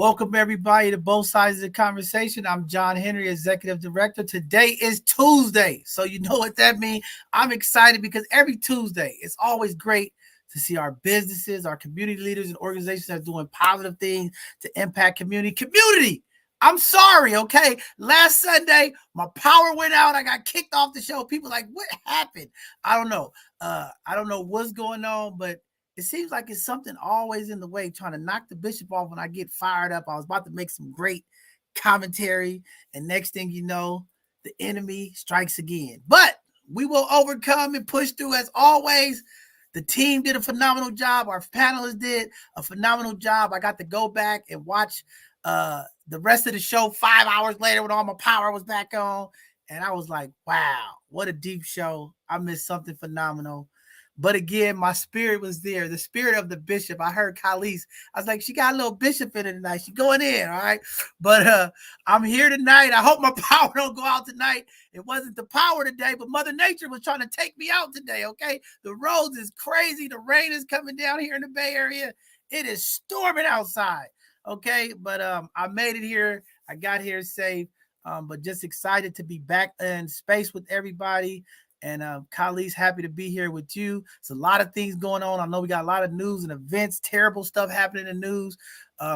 Welcome everybody to Both Sides of the Conversation. I'm John Henry, Executive Director. Today is Tuesday, so you know what that means. I'm excited because every Tuesday, it's always great to see our businesses, our community leaders, and organizations that are doing positive things to impact community. Community! I'm sorry, okay? Last Sunday, my power went out. I got kicked off the show. People like, what happened? I don't know. I don't know what's going on, but it seems like it's something always in the way trying to knock the bishop off when I get fired up. I was about to make some great commentary, and next thing you know, the enemy strikes again. But we will overcome and push through as always. The team did a phenomenal job. Our panelists did a phenomenal job. I got to go back and watch the rest of the show 5 hours later when all my power was back on. And I was like, wow, what a deep show. I missed something phenomenal. But again, my spirit was there. The spirit of the bishop. I heard Khalees. I was like, she got a little bishop in it tonight. She going in, all right? But I'm here tonight. I hope my power don't go out tonight. It wasn't the power today, but Mother Nature was trying to take me out today, okay? The roads is crazy. The rain is coming down here in the Bay Area. It is storming outside, okay? But I made it here. I got here safe, but just excited to be back in space with everybody. And Khalees, happy to be here with you. It's a lot of things going on. I know we got a lot of news and events, terrible stuff happening in the news.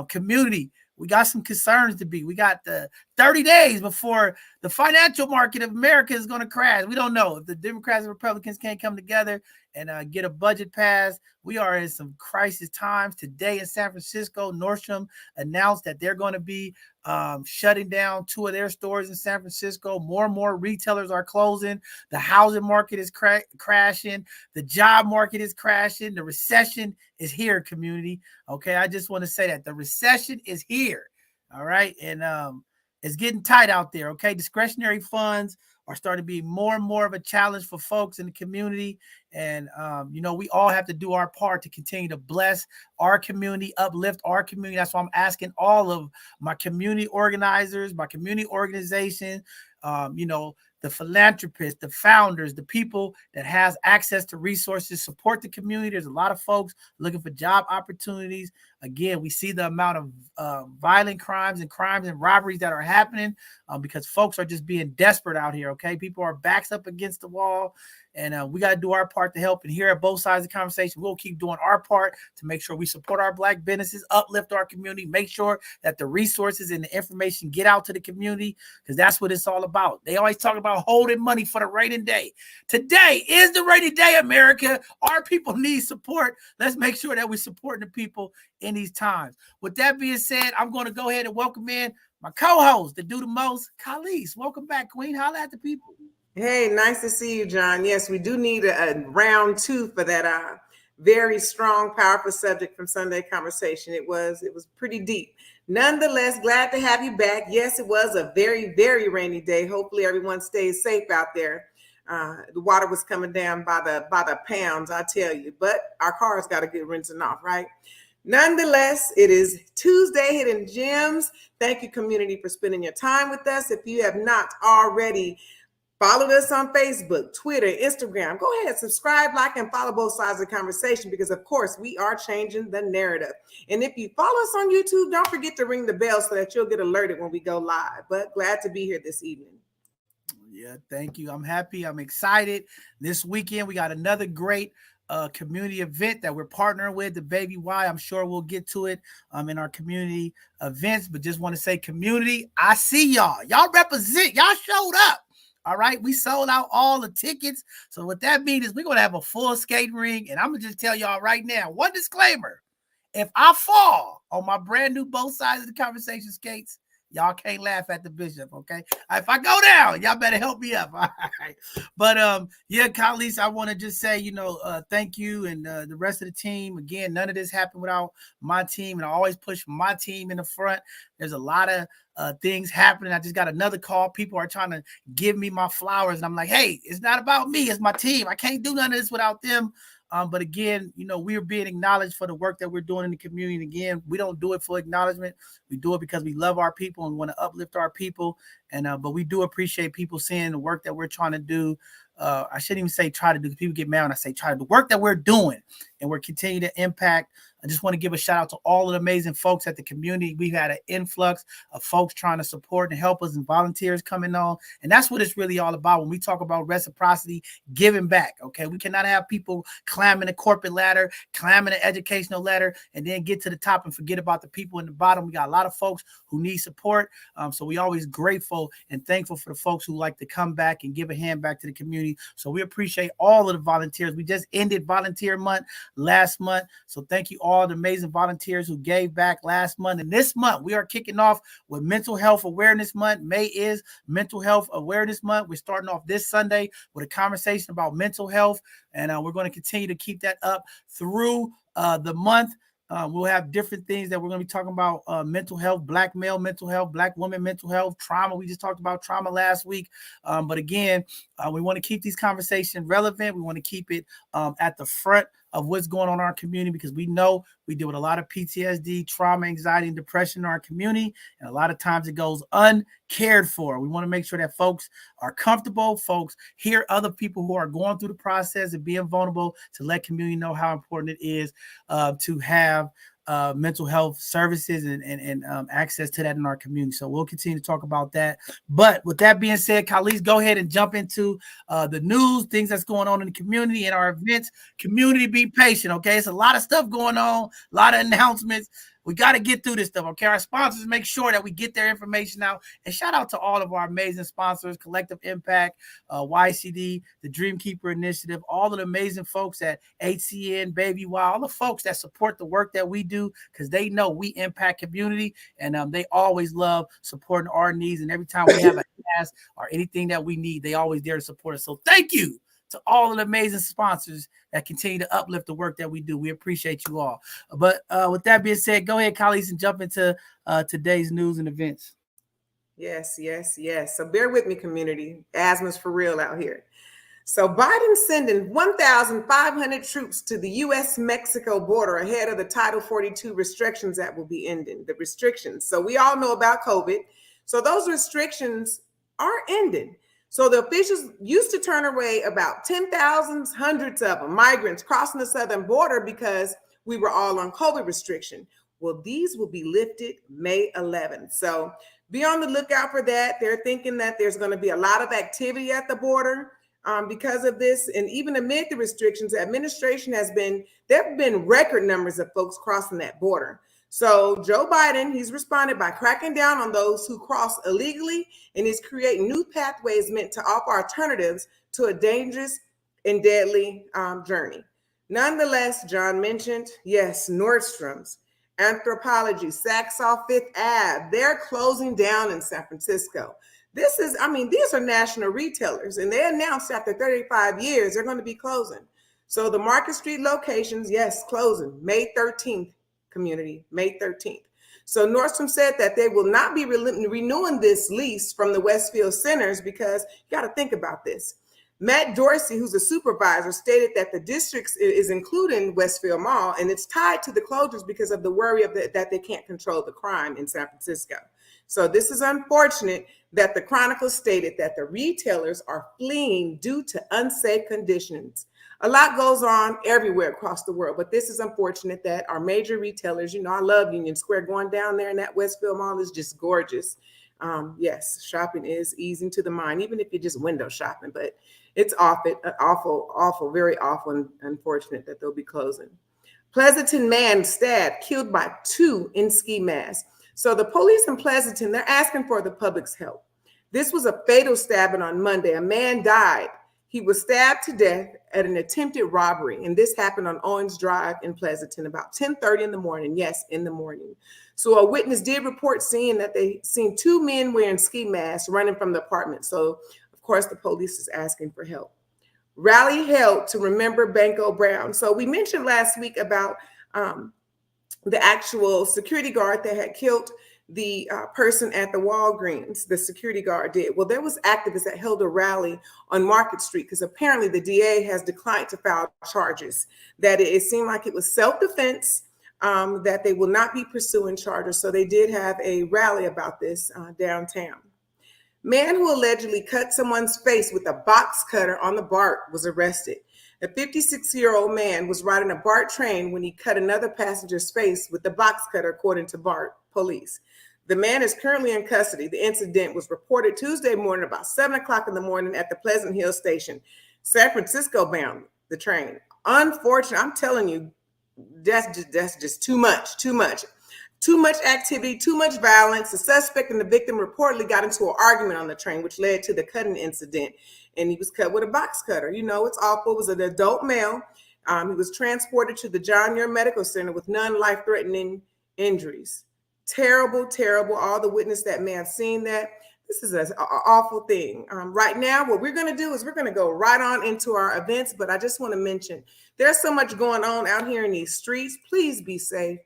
Community, we got some concerns to be. We got the 30 days before the financial market of America is going to crash. We don't know if the Democrats and Republicans can't come together and get a budget passed. We are in some crisis times. Today in San Francisco, Nordstrom announced that they're going to be shutting down 2 of their stores in San Francisco. More and more retailers are closing. The housing market is crashing. The job market is crashing. The recession is here, community. Okay, I just want to say that the recession is here. All right, and it's getting tight out there. Okay, discretionary funds are starting to be more and more of a challenge for folks in the community. And, we all have to do our part to continue to bless our community, uplift our community. That's why I'm asking all of my community organizers, my community organization, the philanthropists, the founders, the people that has access to resources, support the community. There's a lot of folks looking for job opportunities. Again, we see the amount of violent crimes and robberies that are happening because folks are just being desperate out here, okay? People are backs up against the wall, and we got to do our part to help. And here at Both Sides of the Conversation, we'll keep doing our part to make sure we support our Black businesses, uplift our community, make sure that the resources and the information get out to the community, because that's what it's all about. They always talk about holding money for the rainy day. Today is the rainy day, America. Our people need support. Let's make sure that we're supporting the people in these times. With that being said, I'm going to go ahead and welcome in my co-host, the do the most, Khalees. Welcome back, Queen. Holla at the people. Hey, nice to see you, John. Yes, we do need a round 2 for that very strong, powerful subject from Sunday Conversation. It was pretty deep. Nonetheless, glad to have you back. Yes, it was a very, very rainy day. Hopefully everyone stays safe out there. The water was coming down by the pounds, I tell you, but our cars got to get rinsing off, right? Nonetheless, it is Tuesday, Hidden Gems. Thank you, community, for spending your time with us. If you have not already followed us on Facebook, Twitter, Instagram, go ahead, subscribe, like, and follow Both Sides of the Conversation because, of course, we are changing the narrative. And if you follow us on YouTube, don't forget to ring the bell so that you'll get alerted when we go live. But glad to be here this evening. Yeah, thank you. I'm happy. I'm excited. This weekend, we got another great community event that we're partnering with, the Baby Y. I'm sure we'll get to it in our community events, but just want to say, community, I see y'all. Y'all represent. Y'all showed up. All right, we sold out all the tickets. So what that means is we're going to have a full skating ring. And I'm going to just tell y'all right now, one disclaimer. If I fall on my brand new Both Sides of the Conversation skates, y'all can't laugh at the bishop, okay? If I go down, y'all better help me up, all right? But, yeah, Khalees, I want to just say, thank you and the rest of the team. Again, none of this happened without my team, and I always push my team in the front. There's a lot of things happening. I just got another call. People are trying to give me my flowers, and I'm like, hey, it's not about me. It's my team. I can't do none of this without them. But again, we are being acknowledged for the work that we're doing in the community. And again, we don't do it for acknowledgement. We do it because we love our people and want to uplift our people. And but we do appreciate people seeing the work that we're trying to do. I shouldn't even say try to do, because people get mad when I say try to do work that we're doing, and we're continuing to impact I just want to give a shout out to all of the amazing folks at the community. We've had an influx of folks trying to support and help us and volunteers coming on. And that's what it's really all about when we talk about reciprocity, giving back. Okay. We cannot have people climbing the corporate ladder, climbing the educational ladder, and then get to the top and forget about the people in the bottom. We got a lot of folks who need support. So we always grateful and thankful for the folks who like to come back and give a hand back to the community. So we appreciate all of the volunteers. We just ended volunteer month last month. So thank you all the amazing volunteers who gave back last month. And this month we are kicking off with Mental Health Awareness Month. May is Mental Health Awareness Month. We're starting off this Sunday with a conversation about mental health. And we're going to continue to keep that up through the month. We'll have different things that we're going to be talking about, mental health, Black male mental health, Black woman mental health, trauma. We just talked about trauma last week. But again, we want to keep these conversations relevant. We want to keep it at the front of what's going on in our community, because we know we deal with a lot of PTSD, trauma, anxiety, and depression in our community. And a lot of times it goes uncared for. We want to make sure that folks are comfortable, folks hear other people who are going through the process and being vulnerable, to let community know how important it is to have mental health services and access to that in our community. So we'll continue to talk about that. But with that being said, Khalees, go ahead and jump into the news, things that's going on in the community and our events. Community, be patient, okay? It's a lot of stuff going on, a lot of announcements. We got to get through this stuff, okay? Our sponsors make sure that we get their information out. And shout out to all of our amazing sponsors, Collective Impact, YCD, the Dreamkeeper Initiative, all of the amazing folks at HCN, Baby Y, all the folks that support the work that we do, because they know we impact community, and they always love supporting our needs. And every time we have a task or anything that we need, they always there to support us. So thank you to all of the amazing sponsors that continue to uplift the work that we do. We appreciate you all. But with that being said, go ahead, Khalees, and jump into today's news and events. Yes. So bear with me, community. Asthma's for real out here. So Biden sending 1,500 troops to the U.S.-Mexico border ahead of the Title 42 restrictions that will be ending. The restrictions. So we all know about COVID. So those restrictions are ending. So the officials used to turn away about 10,000, hundreds of them, migrants crossing the southern border because we were all on COVID restriction. Well, these will be lifted May 11th. So be on the lookout for that. They're thinking that there's going to be a lot of activity at the border because of this. And even amid the restrictions, the administration there have been record numbers of folks crossing that border. So Joe Biden, he's responded by cracking down on those who cross illegally, and he's creating new pathways meant to offer alternatives to a dangerous and deadly journey. Nonetheless, John mentioned, yes, Nordstrom's, Anthropologie, Saks Off Fifth Ave, they're closing down in San Francisco. These are national retailers, and they announced after 35 years they're going to be closing. So the Market Street locations, yes, closing May 13th. Community, May 13th. So Nordstrom said that they will not be renewing this lease from the Westfield Centers, because you got to think about this. Matt Dorsey, who's a supervisor, stated that the district is including Westfield Mall, and it's tied to the closures because of the worry of that they can't control the crime in San Francisco. So this is unfortunate that the Chronicle stated that the retailers are fleeing due to unsafe conditions. A lot goes on everywhere across the world, but this is unfortunate that our major retailers, I love Union Square. Going down there in that Westfield Mall is just gorgeous. Yes, shopping is easing to the mind, even if you're just window shopping, but it's awful, very awful and unfortunate that they'll be closing. Pleasanton man stabbed, killed by 2 in ski masks. So the police in Pleasanton, they're asking for the public's help. This was a fatal stabbing on Monday. A man died. He was stabbed to death at an attempted robbery, and this happened on Owens Drive in Pleasanton about 10:30 in the morning. Yes, in the morning. So a witness did report seeing that they seen 2 men wearing ski masks running from the apartment. So, of course, the police is asking for help. Rally held to remember Banko Brown. So we mentioned last week about the actual security guard that had killed the person at the Walgreens. The security guard did. Well, there was activists that held a rally on Market Street because apparently the DA has declined to file charges, that it seemed like it was self-defense, that they will not be pursuing charges. So they did have a rally about this downtown. Man who allegedly cut someone's face with a box cutter on the BART was arrested. A 56-year-old man was riding a BART train when he cut another passenger's face with the box cutter, according to BART police. The man is currently in custody. The incident was reported Tuesday morning about 7 o'clock in the morning at the Pleasant Hill station, San Francisco bound, the train. Unfortunately, I'm telling you, that's just too much. Too much activity, too much violence. The suspect and the victim reportedly got into an argument on the train, which led to the cutting incident. And he was cut with a box cutter. You know, it's awful. It was an adult male. He was transported to the John Muir Medical Center with none life-threatening injuries. Terrible, terrible. All the witness that may have seen that. This is an awful thing. Right now, what we're going to do is we're going to go right on into our events. But I just want to mention, there's so much going on out here in these streets. Please be safe.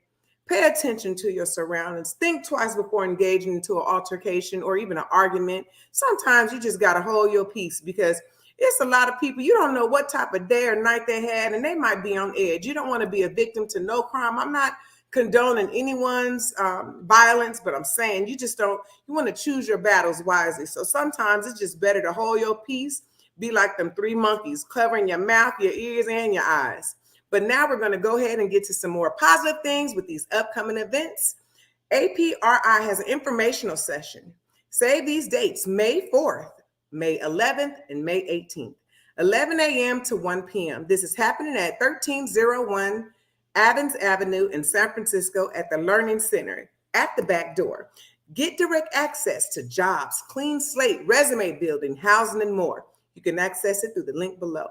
Pay attention to your surroundings. Think twice before engaging into an altercation or even an argument. Sometimes you just got to hold your peace because it's a lot of people, you don't know what type of day or night they had, and they might be on edge. You don't want to be a victim to no crime. I'm not condoning anyone's violence, but I'm saying you want to choose your battles wisely. So sometimes it's just better to hold your peace, be like them three monkeys, covering your mouth, your ears, and your eyes. But now we're going to go ahead and get to some more positive things with these upcoming events. APRI has an informational session. Save these dates, May 4th, May 11th, and May 18th, 11 a.m. to 1 p.m. This is happening at 1301 Adams Avenue in San Francisco at the Learning Center at the back door. Get direct access to jobs, clean slate, resume building, housing, and more. You can access it through the link below.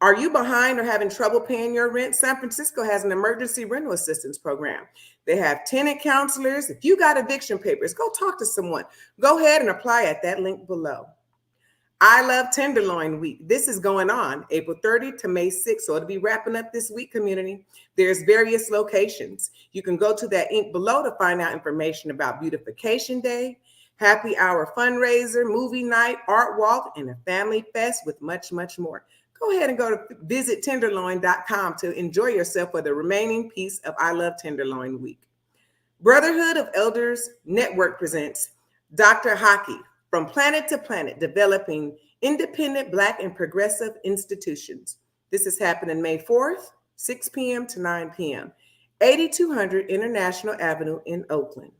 Are you behind or having trouble paying your rent? San Francisco has an emergency rental assistance program. They have tenant counselors. If you got eviction papers, go talk to someone. Go ahead and apply at that link below. I Love Tenderloin Week. This is going on April 30th to May 6th, so it'll be wrapping up this week, community. There's various locations. You can go to that link below to find out information about Beautification Day, Happy Hour fundraiser, movie night, art walk, and a family fest with much, much more. Go ahead and go to visit tenderloin.com to enjoy yourself for the remaining piece of I Love Tenderloin Week. Brotherhood of Elders Network presents Dr. Hockey, From Planet to Planet, Developing Independent Black and Progressive Institutions. This is happening May 4th, 6 p.m. to 9 p.m., 8200 International Avenue in Oakland.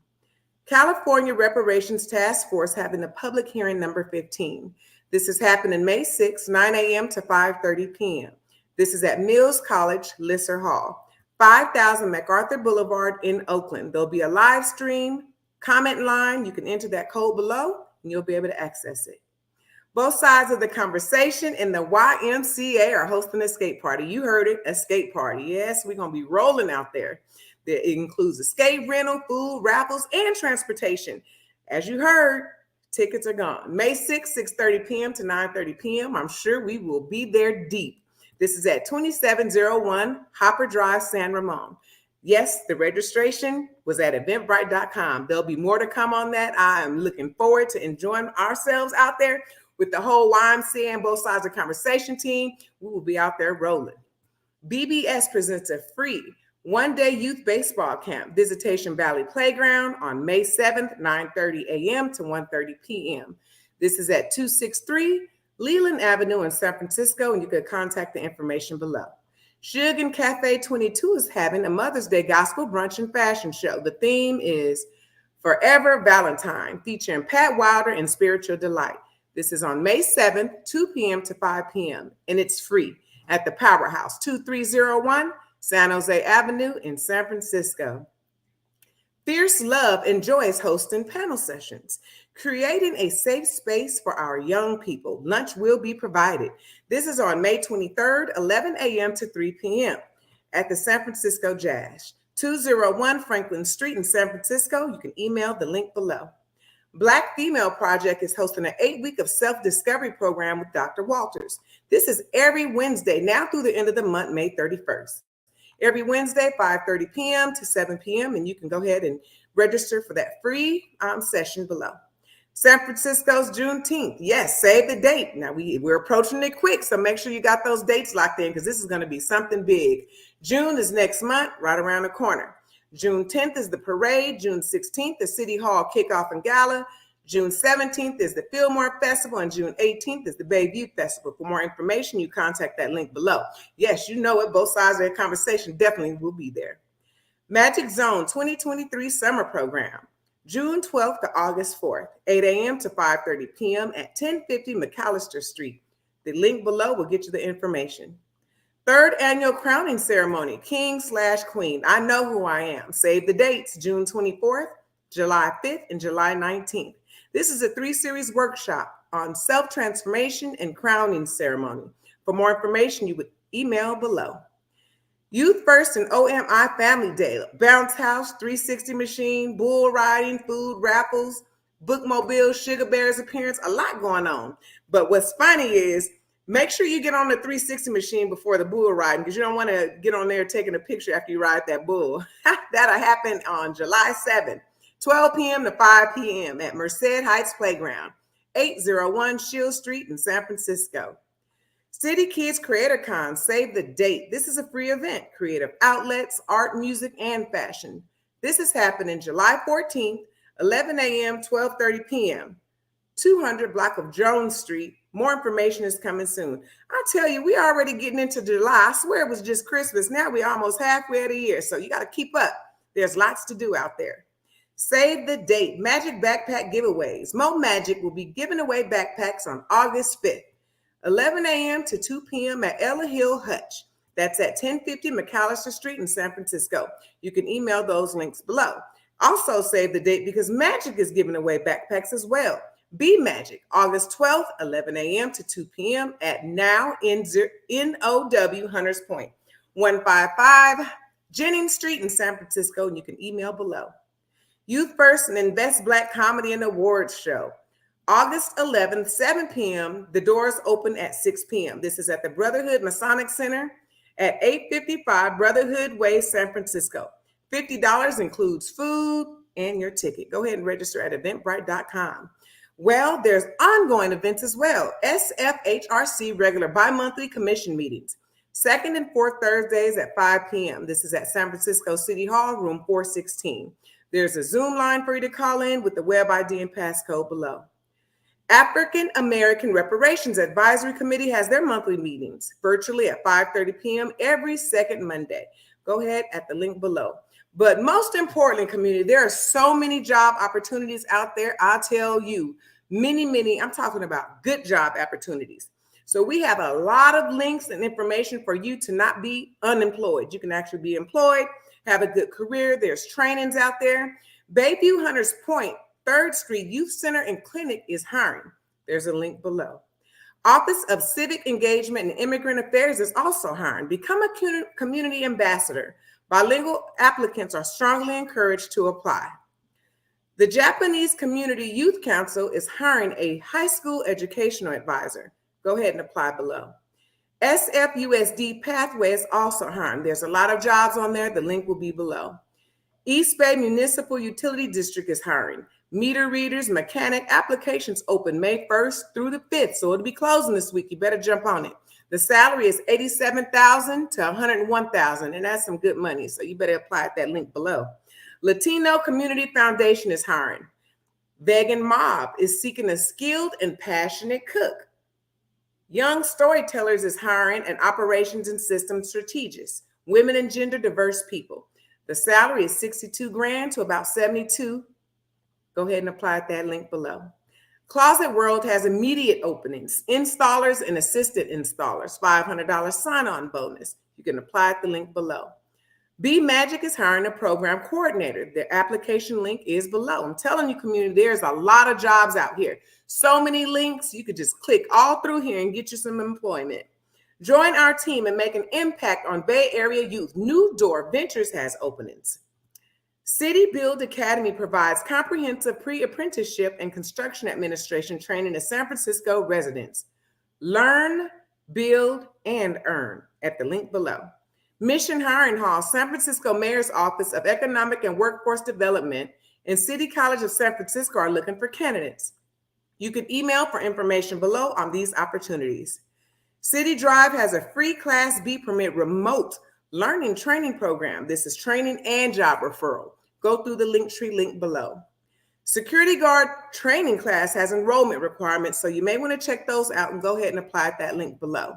California Reparations Task Force having a public hearing number 15. This is happening May 6, 9 a.m. to 5:30 p.m. This is at Mills College, Lisser Hall, 5000 MacArthur Boulevard in Oakland. There'll be a live stream, comment line. You can enter that code below and you'll be able to access it. Both sides of the conversation and the YMCA are hosting a skate party. You heard it, a skate party. Yes, we're going to be rolling out there. It includes a skate rental, food, raffles, and transportation. As you heard, tickets are gone. May 6th, 6:30 p.m. to 9:30 p.m. I'm sure we will be there deep. This is at 2701 Hopper Drive, San Ramon. Yes, the registration was at eventbrite.com. There'll be more to come on that. I am looking forward to enjoying ourselves out there with the whole YMCA and both sides of the conversation team. We will be out there rolling. BBS presents a free one-day youth baseball camp, Visitation Valley Playground on May 7th, 9:30 a.m. to 1:30 p.m. This is at 263 Leland Avenue in San Francisco, and you can contact the information below. Sugar Cafe 22 is having a Mother's Day gospel brunch and fashion show. The theme is Forever Valentine, featuring Pat Wilder and Spiritual Delight. This is on May 7th, 2 p.m. to 5 p.m., and it's free at the Powerhouse, 2301 San Jose Avenue in San Francisco. Fierce Love enjoys hosting panel sessions, creating a safe space for our young people. Lunch will be provided. This is on May 23rd, 11 a.m. to 3 p.m. at the San Francisco Jazz, 201 Franklin Street in San Francisco. You can email the link below. Black Female Project is hosting an 8-week of self-discovery program with Dr. Walters. This is every Wednesday, now through the end of the month, May 31st. Every Wednesday, 5:30 p.m. to 7 p.m., and you can go ahead and register for that free session below. San Francisco's Juneteenth. Yes, save the date. Now, we're approaching it quick, so make sure you got those dates locked in because this is going to be something big. June is next month, right around the corner. June 10th is the parade. June 16th, the City Hall kickoff and gala. June 17th is the Fillmore Festival, and June 18th is the Bayview Festival. For more information, you contact that link below. Yes, you know it. Both sides of the conversation definitely will be there. Magic Zone 2023 Summer Program, June 12th to August 4th, 8 a.m. to 5:30 p.m. at 1050 McAllister Street. The link below will get you the information. Third annual crowning ceremony, King/Queen. I know who I am. Save the dates, June 24th, July 5th, and July 19th. This is a 3-series workshop on self-transformation and crowning ceremony. For more information, you would email below. Youth First and OMI Family Day, bounce house, 360 machine, bull riding, food raffles, bookmobile, sugar bears appearance, a lot going on. But what's funny is, make sure you get on the 360 machine before the bull riding, because you don't want to get on there taking a picture after you ride that bull. That'll happen on July 7th, 12 p.m. to 5 p.m. at Merced Heights Playground, 801 Shield Street in San Francisco. City Kids Creator Con, save the date. This is a free event. Creative outlets, art, music, and fashion. This is happening July 14th, 11 a.m., 12:30 p.m., 200 block of Jones Street. More information is coming soon. I tell you, we already getting into July. I swear it was just Christmas. Now we're almost halfway of the year, so you got to keep up. There's lots to do out there. Save the date. Magic Backpack Giveaways. Mo Magic will be giving away backpacks on August 5th. 11 a.m. to 2 p.m. at Ella Hill Hutch. That's at 1050 McAllister Street in San Francisco. You can email those links below. Also save the date because Magic is giving away backpacks as well. Be Magic, August 12th, 11 a.m. to 2 p.m. at Now NOW Hunters Point, 155 Jennings Street in San Francisco, and you can email below. Youth First and Invest Black Comedy and Awards Show. August 11th, 7 p.m. The doors open at 6 p.m. This is at the Brotherhood Masonic Center at 855 Brotherhood Way, San Francisco. $50 includes food and your ticket. Go ahead and register at eventbrite.com. Well, there's ongoing events as well. SFHRC regular bi-monthly commission meetings. Second and fourth Thursdays at 5 p.m. This is at San Francisco City Hall, room 416. There's a Zoom line for you to call in with the web ID and passcode below. African American Reparations Advisory Committee has their monthly meetings virtually at 5:30 p.m. every second Monday. Go ahead at the link below. But most importantly, community, there are so many job opportunities out there. I'll tell you, many, I'm talking about good job opportunities. So we have a lot of links and information for you to not be unemployed. You can actually be employed, have a good career. There's trainings out there. Bayview Hunters Point, 3rd Street Youth Center and Clinic is hiring. There's a link below. Office of Civic Engagement and Immigrant Affairs is also hiring. Become a community ambassador. Bilingual applicants are strongly encouraged to apply. The Japanese Community Youth Council is hiring a high school educational advisor. Go ahead and apply below. SFUSD Pathway is also hiring. There's a lot of jobs on there. The link will be below. East Bay Municipal Utility District is hiring. Meter readers, mechanic applications open May 1st through the 5th. So it'll be closing this week. You better jump on it. The salary is $87,000 to $101,000, and that's some good money. So you better apply at that link below. Latino Community Foundation is hiring. Vegan Mob is seeking a skilled and passionate cook. Young Storytellers is hiring an operations and systems strategist, women and gender diverse people. The salary is $62,000 to about $72,000. Go ahead and apply at that link below. Closet World has immediate openings, installers and assistant installers, $500 sign-on bonus. You can apply at the link below. Be Magic is hiring a program coordinator. The application link is below. I'm telling you, community, there's a lot of jobs out here. So many links, you could just click all through here and get you some employment. Join our team and make an impact on Bay Area youth. New Door Ventures has openings. City Build Academy provides comprehensive pre-apprenticeship and construction administration training to San Francisco residents. Learn, build, and earn at the link below. Mission Hiring Hall, San Francisco Mayor's Office of Economic and Workforce Development and City College of San Francisco are looking for candidates. You can email for information below on these opportunities. City Drive has a free Class B permit remote learning training program. This is training and job referral. Go through the Linktree link below. Security guard training class has enrollment requirements, so you may want to check those out and go ahead and apply at that link below.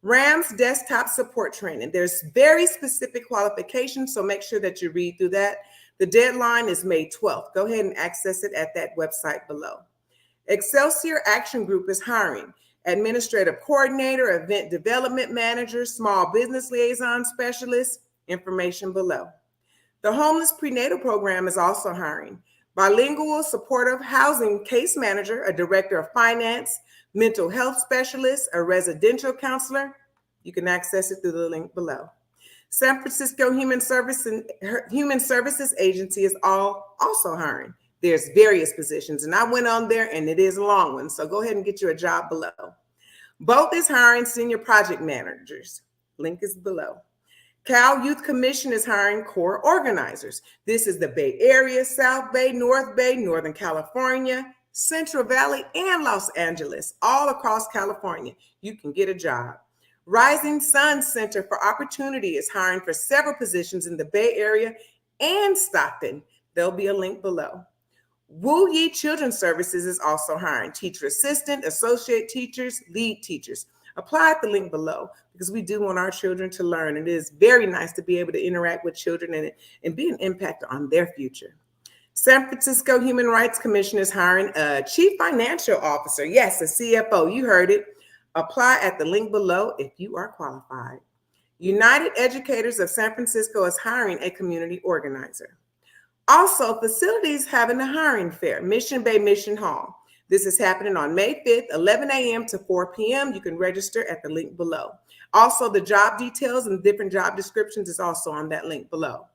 RAMS desktop support training. There's very specific qualifications, so make sure that you read through that. The deadline is May 12th. Go ahead and access it at that website below. Excelsior Action Group is hiring administrative coordinator, event development manager, small business liaison specialist, information below. The Homeless Prenatal Program is also hiring bilingual supportive housing case manager, a director of finance, mental health specialist, a residential counselor. You can access it through the link below. San Francisco Human Services Agency is also hiring. There's various positions, and I went on there, and it is a long one, so go ahead and get you a job below. Both is hiring senior project managers. Link is below. Cal Youth Commission is hiring core organizers. This is the Bay Area, South Bay, Northern California, Central Valley, and Los Angeles, all across California. You can get a job. Rising Sun Center for Opportunity is hiring for several positions in the Bay Area and Stockton. There'll be a link below. Wu Yi Children's Services is also hiring teacher assistant, associate teachers, lead teachers. Apply at the link below because we do want our children to learn. It is very nice to be able to interact with children and be an impact on their future. San Francisco Human Rights Commission is hiring a chief financial officer. Yes, a CFO. You heard it. Apply at the link below if you are qualified. United Educators of San Francisco is hiring a community organizer. Also, facilities having a hiring fair, Mission Bay Mission Hall. This is happening on May 5th, 11 a.m. to 4 p.m. You can register at the link below. Also, the job details and different job descriptions is also on that link below.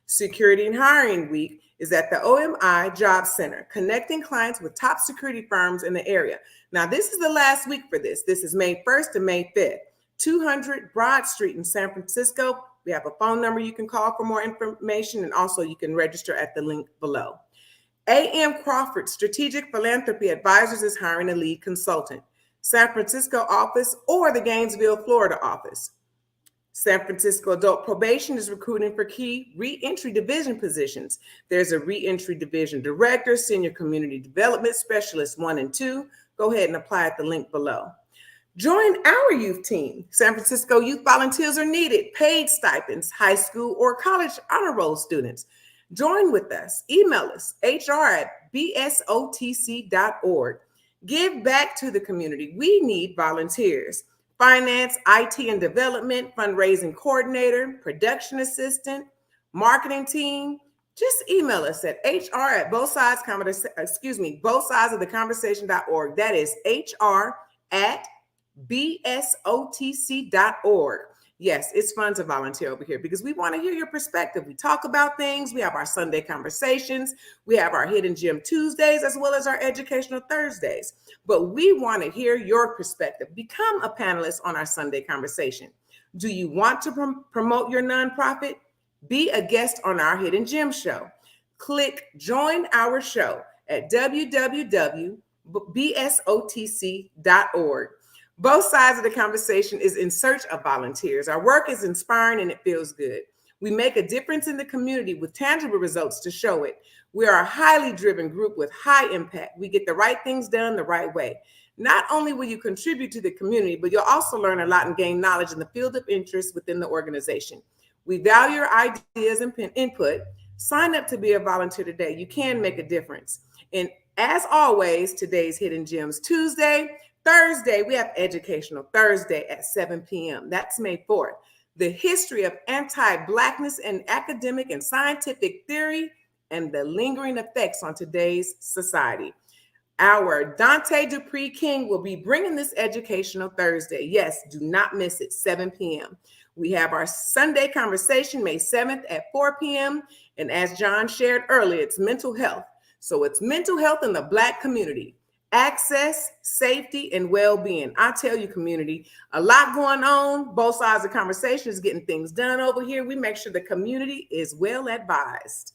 Security and Hiring Week is at the OMI Job Center, connecting clients with top security firms in the area. Now, this is the last week for this. This is May 1st to May 5th, 200 Broad Street in San Francisco. We have a phone number you can call for more information, and also you can register at the link below. A.M. Crawford Strategic Philanthropy Advisors is hiring a lead consultant. San Francisco office or the Gainesville, Florida office. San Francisco Adult Probation is recruiting for key reentry division positions. There's a reentry division director, senior community development specialist 1 and 2. Go ahead and apply at the link below. Join our youth team. San Francisco youth volunteers are needed. Paid stipends, high school or college honor roll students. Join with us. Email us, hr@bsotc.org. Give back to the community. We need volunteers. Finance, IT and development, fundraising coordinator, production assistant, marketing team. Just email us at hr@bothsidesoftheconversation.org. That is hr@bsotc.org. Yes, it's fun to volunteer over here because we want to hear your perspective. We talk about things. We have our Sunday conversations. We have our Hidden Gem Tuesdays as well as our Educational Thursdays. But we want to hear your perspective. Become a panelist on our Sunday conversation. Do you want to promote your nonprofit? Be a guest on our Hidden Gem show. Click Join Our Show at www.bsotc.org. Both sides of the conversation is in search of volunteers. Our work is inspiring and it feels good. We make a difference in the community with tangible results to show it. We are a highly driven group with high impact. We get the right things done the right way. Not only will you contribute to the community, but you'll also learn a lot and gain knowledge in the field of interest within the organization. We value your ideas and input. Sign up to be a volunteer today. You can make a difference. And as always, today's Hidden Gems Tuesday. Thursday, we have Educational Thursday at 7 p.m. That's May 4th. The history of anti-Blackness in academic and scientific theory and the lingering effects on today's society. Our Dante Dupree King will be bringing this Educational Thursday. Yes, do not miss it, 7 p.m. We have our Sunday conversation May 7th at 4 p.m. And as John shared earlier, it's mental health. So it's mental health in the Black community. Access, safety, and well-being. I tell you, community, a lot going on. Both sides of the conversation is getting things done over here. We make sure the community is well advised.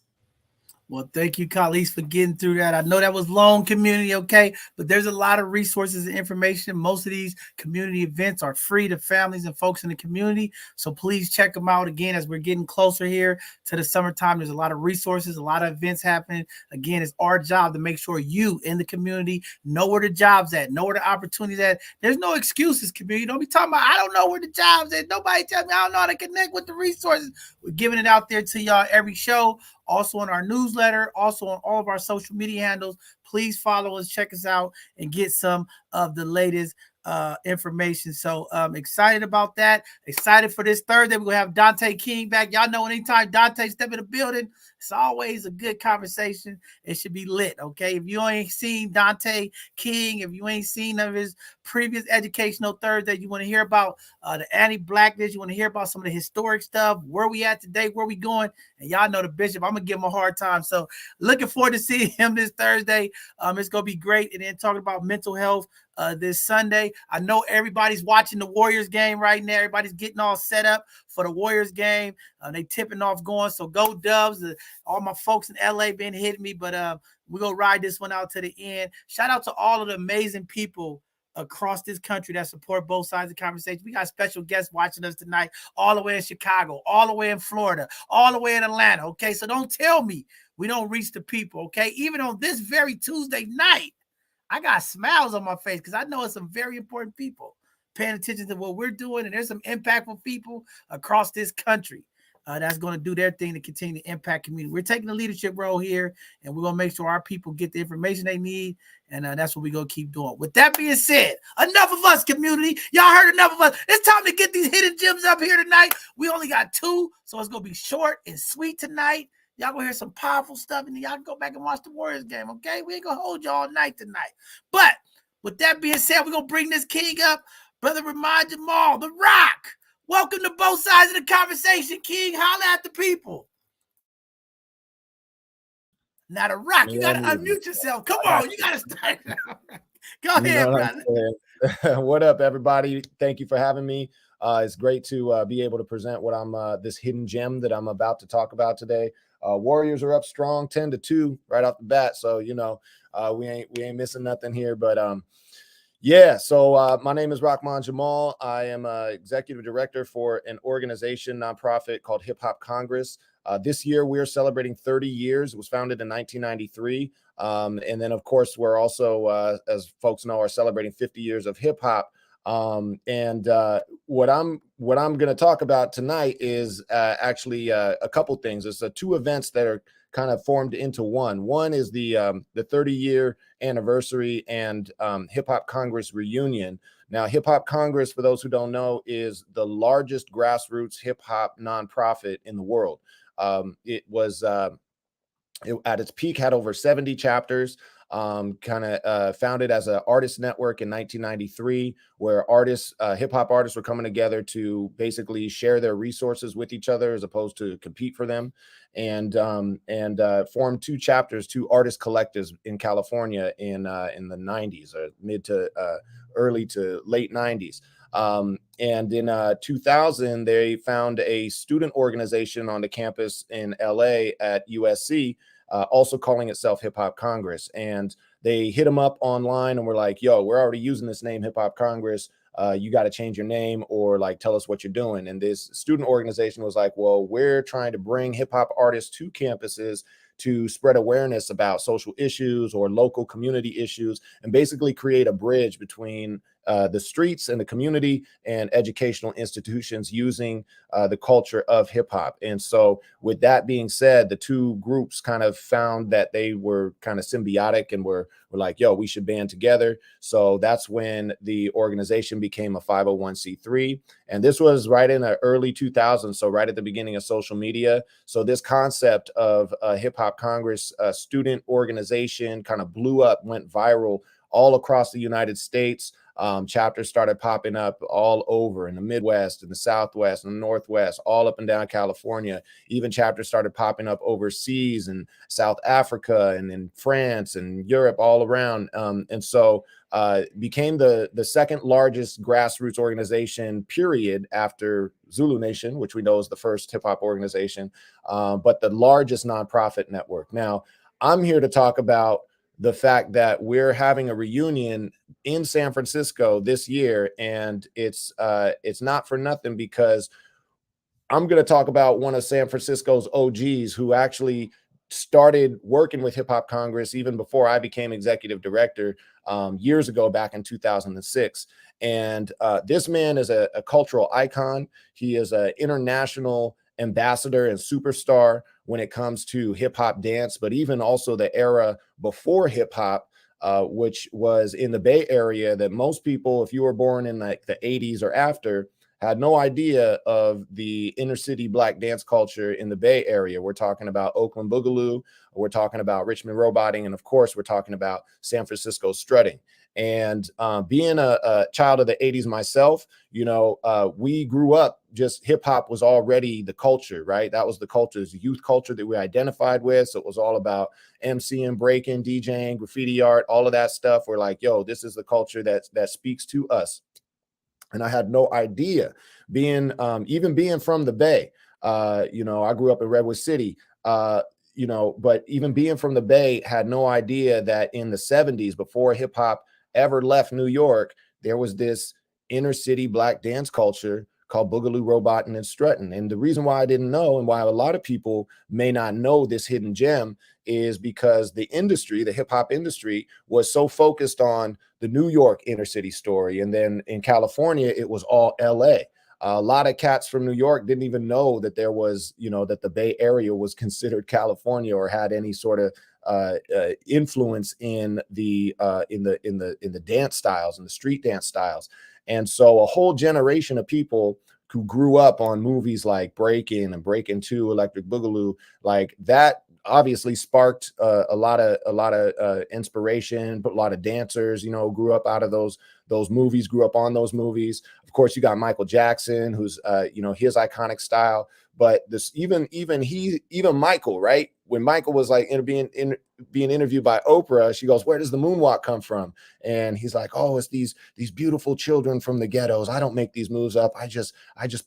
Well, thank you, Khalees, for getting through that. I know that was long, community, okay? But there's a lot of resources and information. Most of these community events are free to families and folks in the community. So please check them out again as we're getting closer here to the summertime. There's a lot of resources, a lot of events happening. Again, it's our job to make sure you in the community know where the jobs at, know where the opportunities at. There's no excuses, community. Don't be talking about, I don't know where the jobs at. Nobody tell me I don't know how to connect with the resources. We're giving it out there to y'all every show. Also on our newsletter, also on all of our social media handles. Please follow us, check us out, and get some of the latest information. So excited about that. Excited for this Thursday. We're going to have Dante King back. Y'all know anytime Dante step in the building, it's always a good conversation. It should be lit, okay? If you ain't seen Dante King, if you ain't seen none of his previous educational Thursday, you want to hear about the anti-blackness, you want to hear about some of the historic stuff, where we at today, where we going, and y'all know the bishop, I'm going to give him a hard time. So looking forward to seeing him this Thursday. It's going to be great. And then talking about mental health this Sunday. I know everybody's watching the Warriors game right now. Everybody's getting all set up for the Warriors game. They tipping off going. So go Dubs. All my folks in LA been hitting me, but we're going to ride this one out to the end. Shout out to all of the amazing people across this country that support both sides of the conversation. We got special guests watching us tonight, all the way in Chicago, all the way in Florida, all the way in Atlanta. Okay, so don't tell me we don't reach the people. Okay, even on this very Tuesday night, I got smiles on my face because I know it's some very important people paying attention to what we're doing, and there's some impactful people across this country that's going to do their thing to continue to impact community. We're taking a leadership role here, and we're going to make sure our people get the information they need, and that's what we're going to keep doing. With that being said, enough of us, community. Y'all heard enough of us. It's time to get these hidden gems up here tonight. We only got 2, so it's going to be short and sweet tonight. Y'all gonna hear some powerful stuff, and then y'all can go back and watch the Warriors game, okay? We ain't gonna hold you all night tonight. But with that being said, we're gonna bring this king up. Brother Rahman Jamal, The Rock. Welcome to both sides of the conversation, King. Holla at the people. Now, The Rock, you gotta unmute yourself. Come on, you gotta start it out. Go ahead, brother. What up, everybody? Thank you for having me. It's great to be able to present what I'm this hidden gem that I'm about to talk about today. Warriors are up strong, 10-2 right off the bat. So, you know, we ain't missing nothing here. But yeah, so my name is Rahman Jamal. I am executive director for an organization, nonprofit called Hip Hop Congress. This year, we're celebrating 30 years. It was founded in 1993. And then, of course, we're also, as folks know, are celebrating 50 years of hip hop. And what I'm going to talk about tonight is actually a couple things. It's 2 events that are kind of formed into one. One is the 30-year anniversary and Hip Hop Congress reunion. Now, Hip Hop Congress, for those who don't know, is the largest grassroots hip hop nonprofit in the world. It was at its peak had over 70 chapters. Founded as an artist network in 1993, where hip hop artists were coming together to basically share their resources with each other as opposed to compete for them, and formed 2 chapters, 2 artist collectives in California in the 90s, or mid to early to late 90s. And in 2000, they found a student organization on the campus in LA at USC, also calling itself Hip Hop Congress. And they hit them up online and were like, yo, we're already using this name, Hip Hop Congress. You got to change your name, or like, tell us what you're doing. And this student organization was like, well, we're trying to bring hip hop artists to campuses to spread awareness about social issues or local community issues, and basically create a bridge between the streets and the community and educational institutions using the culture of hip hop. And so with that being said, the 2 groups kind of found that they were kind of symbiotic and were like, yo, we should band together. So that's when the organization became a 501c3. And this was right in the early 2000s. So right at the beginning of social media. So this concept of Hip Hop Congress student organization kind of blew up, went viral all across the United States. Chapters started popping up all over in the Midwest, in the Southwest, and the Northwest, all up and down California. Even chapters started popping up overseas in South Africa and in France and Europe, all around. And so became the second largest grassroots organization, period, after Zulu Nation, which we know is the first hip hop organization, but the largest nonprofit network. Now, I'm here to talk about the fact that we're having a reunion in San Francisco this year, and it's not for nothing, because I'm going to talk about one of San Francisco's OGs who actually started working with Hip Hop Congress even before I became executive director years ago, back in 2006. And this man is a cultural icon. He is an international ambassador and superstar when it comes to hip hop dance, but even also the era before hip hop, which was in the Bay Area, that most people, if you were born in like the 80s or after, had no idea of the inner city Black dance culture in the Bay Area. We're talking about Oakland Boogaloo, we're talking about Richmond Roboting, and of course, we're talking about San Francisco strutting. And being a child of the 80s myself, you know, we grew up, just hip hop was already the culture, right? That was the culture, it's the youth culture that we identified with. So it was all about MCing, breaking, DJing, graffiti art, all of that stuff. We're like, yo, this is the culture that speaks to us. And I had no idea, being even from the Bay. You know, I grew up in Redwood City. You know, but even being from the Bay, had no idea that in the 70s, before hip hop ever left New York, there was this inner city Black dance culture called Boogaloo, Roboting, and Strutting. And the reason why I didn't know, and why a lot of people may not know this hidden gem, is because the industry, the hip hop industry, was so focused on the New York inner city story. And then in California, it was all LA. A lot of cats from New York didn't even know that there was, you know, that the Bay Area was considered California, or had any sort of influence in the dance styles and the street dance styles. And so a whole generation of people who grew up on movies like Breakin' and Breakin' 2, Electric Boogaloo, like that obviously sparked a lot of inspiration, but a lot of dancers, you know, grew up out of those movies, grew up on those movies. Of course, you got Michael Jackson, who's you know, his iconic style. But this even Michael, right? When Michael was like being interviewed by Oprah, she goes, "Where does the moonwalk come from?" And he's like, "Oh, it's these beautiful children from the ghettos. I don't make these moves up. I just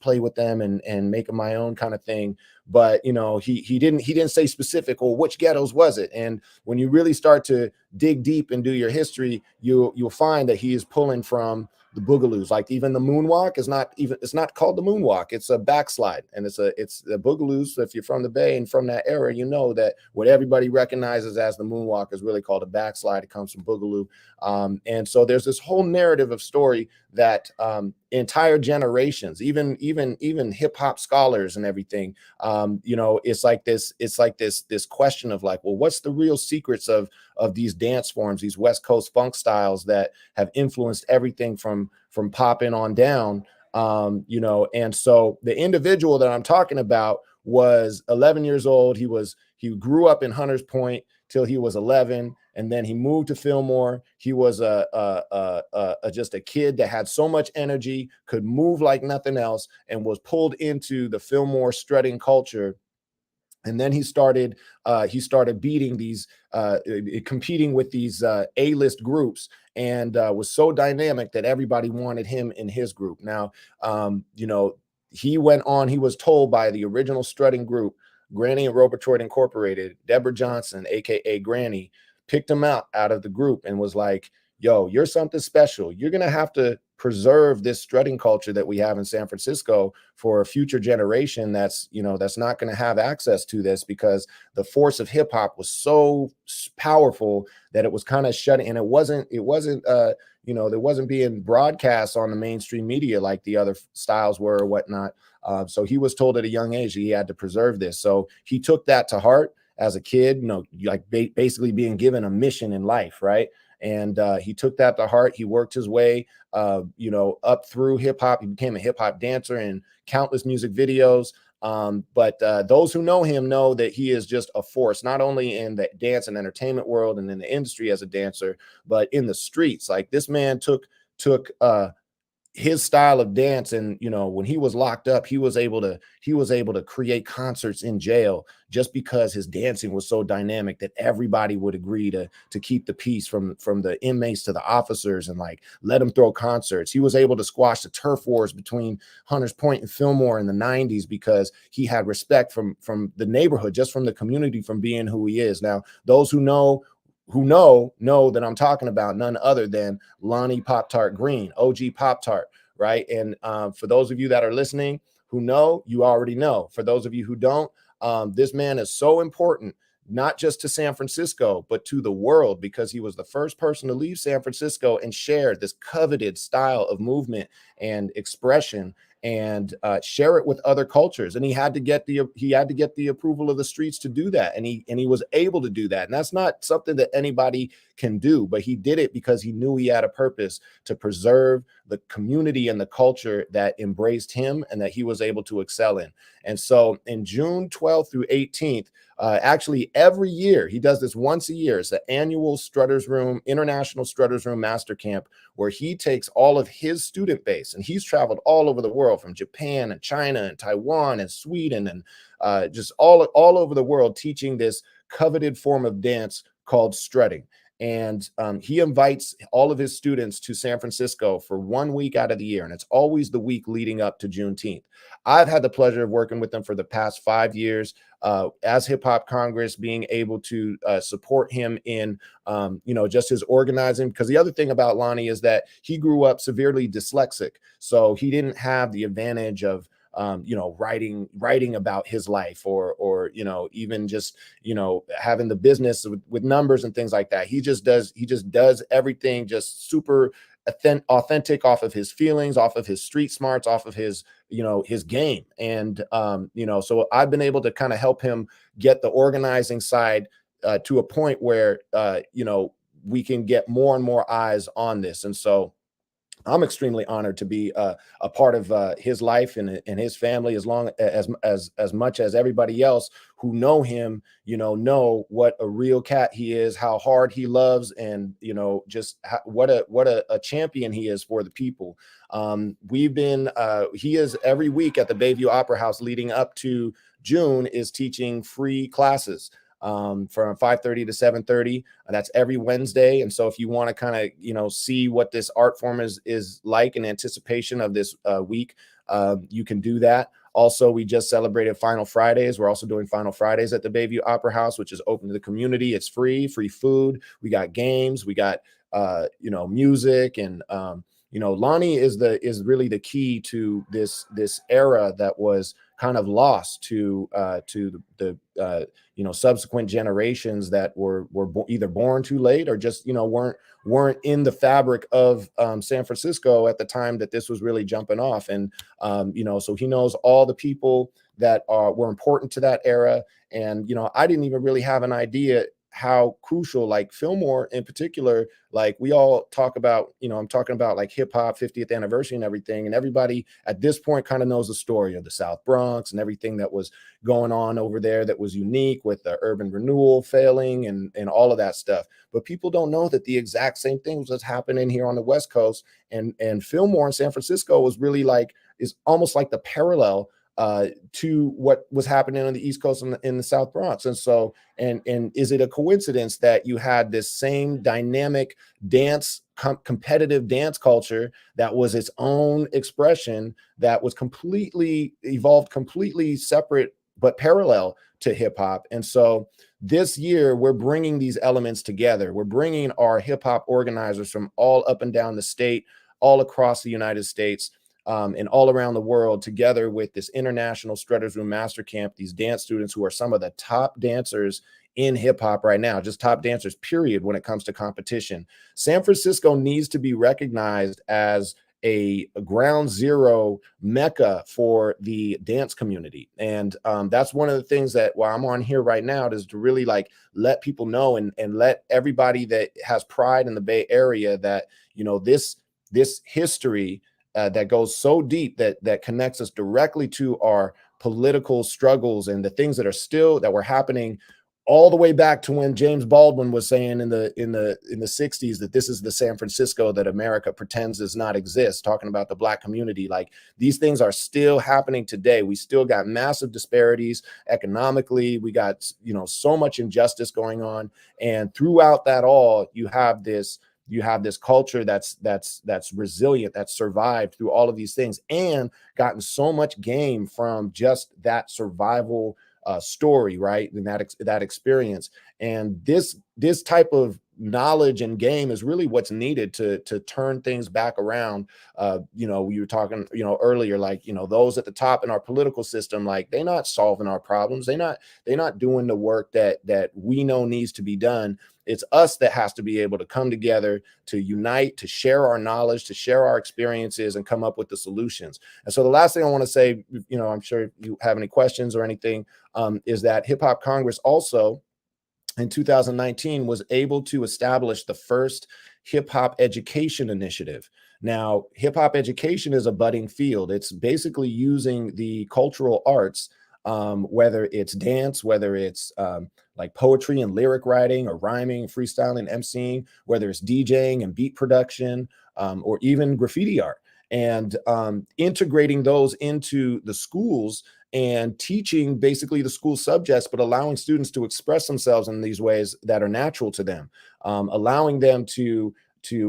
play with them and make them my own," kind of thing. But you know, he didn't say specific, or which ghettos was it. And when you really start to dig deep and do your history, you'll find that he is pulling from the Boogaloos. Like even the moonwalk is it's not called the moonwalk, it's a backslide, and it's the Boogaloos. So if you're from the Bay and from that era, you know that what everybody recognizes as the moonwalk is really called a backslide. It comes from Boogaloo. And so there's this whole narrative of story that entire generations, even hip hop scholars and everything, you know, it's like this question of like, well, what's the real secrets of these dance forms, these West Coast funk styles that have influenced everything from popping on down, you know. And so the individual that I'm talking about was 11 years old. He grew up in Hunters Point till he was 11, and then he moved to Fillmore. He was just a kid that had so much energy, could move like nothing else, and was pulled into the Fillmore strutting culture. And then he started beating these, competing with these A-list groups, and was so dynamic that everybody wanted him in his group. Now, you know, he was told by the original strutting group, Granny and Robotroid Incorporated, Deborah Johnson, aka Granny, picked him out of the group and was like, "Yo, you're something special. You're gonna have to preserve this strutting culture that we have in San Francisco for a future generation that's not going to have access to this, because the force of hip hop was so powerful that it was kind of shut, and it wasn't you know, there wasn't being broadcast on the mainstream media like the other styles were or whatnot." So he was told at a young age that he had to preserve this. So he took that to heart as a kid, you know, like basically being given a mission in life, right? And he took that to heart. He worked his way, you know, up through hip hop. He became a hip hop dancer in countless music videos. But those who know him know that he is just a force, not only in the dance and entertainment world and in the industry as a dancer, but in the streets. Like, this man took his style of dance, and when he was locked up, he was able to create concerts in jail just because his dancing was so dynamic that everybody would agree to keep the peace, from the inmates to the officers, and like let him throw concerts. He was able to squash the turf wars between Hunters Point and Fillmore in the 90s because he had respect from the neighborhood, just from the community, from being who he is. Now, those who know that I'm talking about none other than Lonnie Pop-Tart Green, OG Pop-Tart, right? And for those of you that are listening who know, you already know. For those of you who don't, this man is so important, not just to San Francisco, but to the world, because he was the first person to leave San Francisco and share this coveted style of movement and expression, and share it with other cultures. And he had to get the approval of the streets to do that. And he was able to do that. And that's not something that anybody can do, but he did it because he knew he had a purpose to preserve the community and the culture that embraced him and that he was able to excel in. And so in June 12th through 18th, actually every year, he does this once a year. It's the annual International Strutters Room Master Camp, where he takes all of his student base, and he's traveled all over the world, from Japan and China and Taiwan and Sweden, and just all over the world, teaching this coveted form of dance called strutting. And he invites all of his students to San Francisco for 1 week out of the year. And it's always the week leading up to Juneteenth. I've had the pleasure of working with them for the past 5 years as Hip Hop Congress, being able to support him in, just his organizing. Because the other thing about Lonnie is that he grew up severely dyslexic. So he didn't have the advantage of writing about his life, or even just having the business with numbers and things like that. He just does everything just super authentic, off of his feelings, off of his street smarts, off of his his game. And so I've been able to kind of help him get the organizing side to a point where we can get more and more eyes on this. And so I'm extremely honored to be a part of his life and his family, as much as everybody else who know him, know what a real cat he is, how hard he loves, and what a champion he is for the people. He is every week at the Bayview Opera House leading up to June, is teaching free classes from 5:30 to 7:30. That's every Wednesday. And so if you want to kind of see what this art form is like in anticipation of this week, you can do that. Also, we just celebrated Final Fridays. We're also doing Final Fridays at the Bayview Opera House, which is open to the community. It's free food. We got games, we got music, and Lonnie is really the key to this era that was kind of lost to the subsequent generations that were either born too late, or just weren't in the fabric of San Francisco at the time that this was really jumping off. And so he knows all the people that were important to that era. And I didn't even really have an idea how crucial, like Fillmore in particular, like we all talk about, I'm talking about like hip hop 50th anniversary and everything. And everybody at this point kind of knows the story of the South Bronx and everything that was going on over there that was unique, with the urban renewal failing and all of that stuff. But people don't know that the exact same thing was happening here on the West Coast. And Fillmore in San Francisco was really is almost like the parallel to what was happening on the East Coast in the South Bronx. And so, and is it a coincidence that you had this same dynamic dance, competitive dance culture that was its own expression, that was evolved completely separate, but parallel to hip hop? And so this year, we're bringing these elements together. We're bringing our hip hop organizers from all up and down the state, all across the United States, and all around the world, together with this International Strutters Room Master Camp, these dance students who are some of the top dancers in hip hop right now, just top dancers, period, when it comes to competition. San Francisco needs to be recognized as a ground zero mecca for the dance community. And that's one of the things that, while I'm on here right now, is to really let people know and let everybody that has pride in the Bay Area that, this history that goes so deep, that connects us directly to our political struggles and the things that were happening all the way back to when James Baldwin was saying in the 60s that this is the San Francisco that America pretends does not exist, talking about the Black community. Like, these things are still happening today. We still got massive disparities economically. We got, so much injustice going on. And throughout that all, you have this culture that's resilient, that's survived through all of these things and gotten so much game from just that survival story, right? And that experience. And this type of knowledge and game is really what's needed to turn things back around. We were talking, earlier, like, those at the top in our political system, like, they're not solving our problems. They're not doing the work that we know needs to be done. It's us that has to be able to come together, to unite, to share our knowledge, to share our experiences, and come up with the solutions. And so the last thing I want to say, I'm sure if you have any questions or anything, is that Hip Hop Congress also in 2019 was able to establish the first hip hop education initiative. Now, hip hop education is a budding field. It's basically using the cultural arts, whether it's dance, whether it's like poetry and lyric writing, or rhyming, freestyling, emceeing, whether it's DJing and beat production, or even graffiti art, and integrating those into the schools and teaching basically the school subjects, but allowing students to express themselves in these ways that are natural to them, allowing them to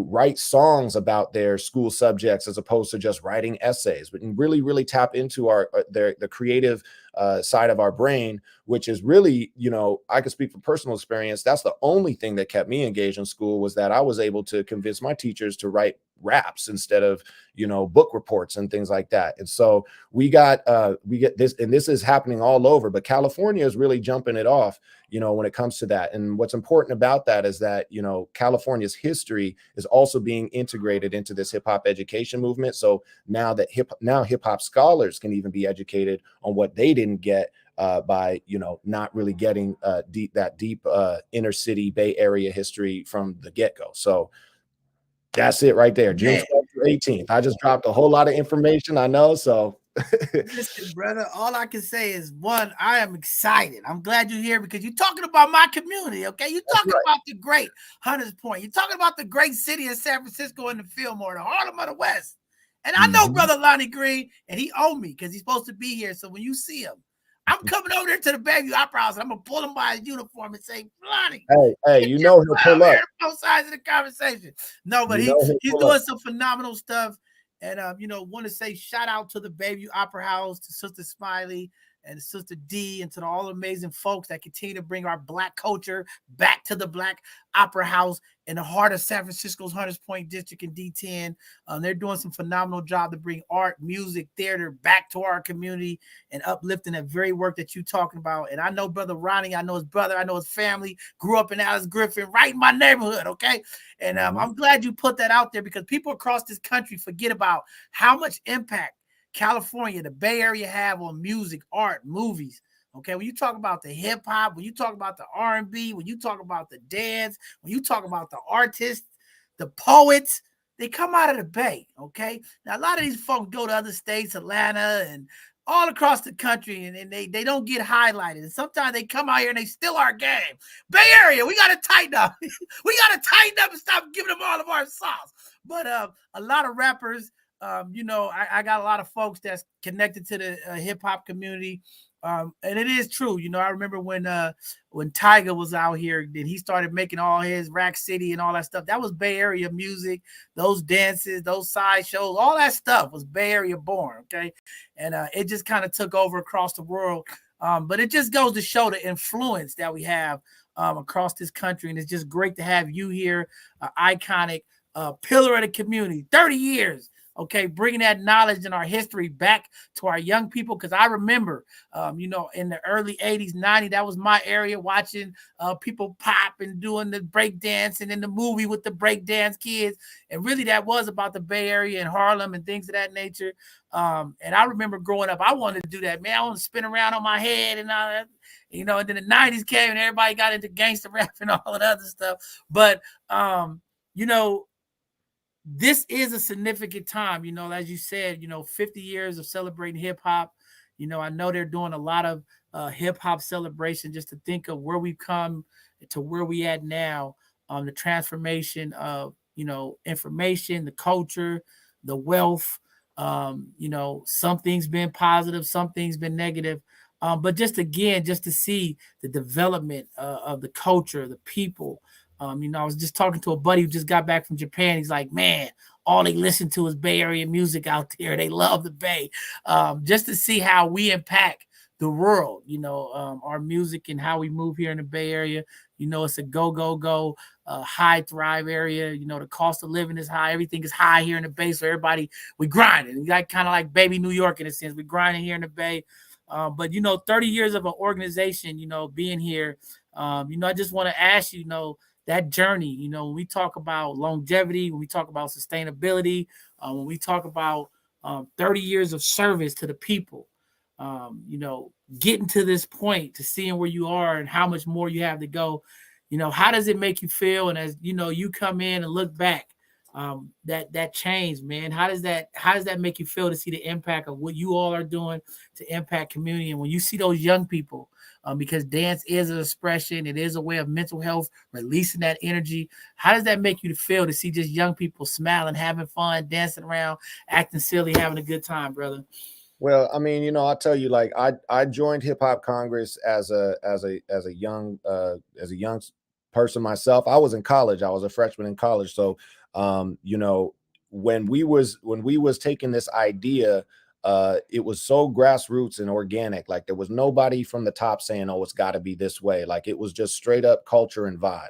write songs about their school subjects as opposed to just writing essays, but really tap into the creative side of our brain, which is really, I can speak from personal experience. That's the only thing that kept me engaged in school, was that I was able to convince my teachers to write raps instead of, book reports and things like that. And so we get this, and this is happening all over, but California is really jumping it off, when it comes to that. And what's important about that is that, California's history is also being integrated into this hip hop education movement. So now hip hop scholars can even be educated on what they didn't get by, not really getting deep inner city Bay Area history from the get-go. So that's it right there. June 12th through 18th. I just dropped a whole lot of information, I know. So listen, brother, all I can say is, one, I am excited. I'm glad you're here because you're talking about my community, okay? You're talking about the great Hunters Point. You're talking about the great city of San Francisco and the Fillmore, the Harlem of the West. And I know Brother Lonnie Green, and he owed me because he's supposed to be here. So when you see him, I'm coming over there to the Bayview Opera House, and I'm going to pull him by his uniform and say, Lonnie. Hey, he'll pull up. Both sides of the conversation. No, but he's doing some phenomenal stuff. And, want to say shout out to the Bayview Opera House, to Sister Smiley and Sister D, and to all the amazing folks that continue to bring our Black culture back to the Black Opera House in the heart of San Francisco's Hunters Point District and D10. They're doing some phenomenal job to bring art, music, theater back to our community and uplifting that very work that you're talking about. And I know Brother Ronnie, I know his brother, I know his family, grew up in Alice Griffin, right in my neighborhood, okay? And I'm glad you put that out there, because people across this country forget about how much impact California, the Bay Area, have on music, art, movies. Okay, when you talk about the hip hop, when you talk about the R&B, when you talk about the dance, when you talk about the artists, the poets, they come out of the Bay. Okay, now a lot of these folks go to other states, Atlanta and all across the country, and they don't get highlighted. And sometimes they come out here and they steal our game. Bay Area, we got to tighten up. We got to tighten up and stop giving them all of our sauce. But a lot of rappers, I got a lot of folks that's connected to the hip hop community. And it is true. I remember when Tyga was out here and he started making all his Rack City and all that stuff. That was Bay Area music, those dances, those sideshows, all that stuff was Bay Area born. Okay. And it just kind of took over across the world. But it just goes to show the influence that we have across this country. And it's just great to have you here, iconic pillar of the community, 30 years. Okay, bringing that knowledge and our history back to our young people. Because I remember, in the early 80s, 90s, that was my area, watching people pop and doing the break dance and in the movie with the break dance kids. And really that was about the Bay Area and Harlem and things of that nature. And I remember growing up, I wanted to do that, man. I wanted to spin around on my head and all that. And then the 90s came and everybody got into gangster rap and all of that other stuff. But, this is a significant time, as you said, 50 years of celebrating hip hop, You know, I know they're doing a lot of hip hop celebration just to think of where we've come to where we at now. The transformation of, you know, information, the culture, the wealth. You know, some things been positive, some things been negative. But just again, just to see the development of the culture, the people. You know, I was just talking to a buddy who just got back from Japan. He's like, man, all they listen to is Bay Area music out there. They love the Bay. Just to see how we impact the world, you know, our music and how we move here in the Bay Area. You know, it's a go, high thrive area. You know, the cost of living is high. Everything is high here in the Bay. So everybody, we grinding. Like kind of like baby New York in a sense. We grinding here in the Bay. But, you know, 30 years of an organization, you know, being here, you know, I just want to ask you, you know, that journey, you know, when we talk about longevity, when we talk about sustainability, when we talk about 30 years of service to the people, you know, getting to this point, to seeing where you are and how much more you have to go, you know, how does it make you feel? And as you know, you come in and look back, that change, man, how does that make you feel to see the impact of what you all are doing to impact community? And when you see those young people, because dance is an expression, it is a way of mental health, releasing that energy. How does that make you feel to see just young people smiling, having fun, dancing around, acting silly, having a good time, brother? Well, I mean, you know, I'll tell you, like, I joined Hip Hop Congress as a young person myself. I was in college. I was a freshman in college. So, you know, when we was taking this idea, it was so grassroots and organic. Like there was nobody from the top saying, "Oh, it's got to be this way." Like it was just straight up culture and vibe.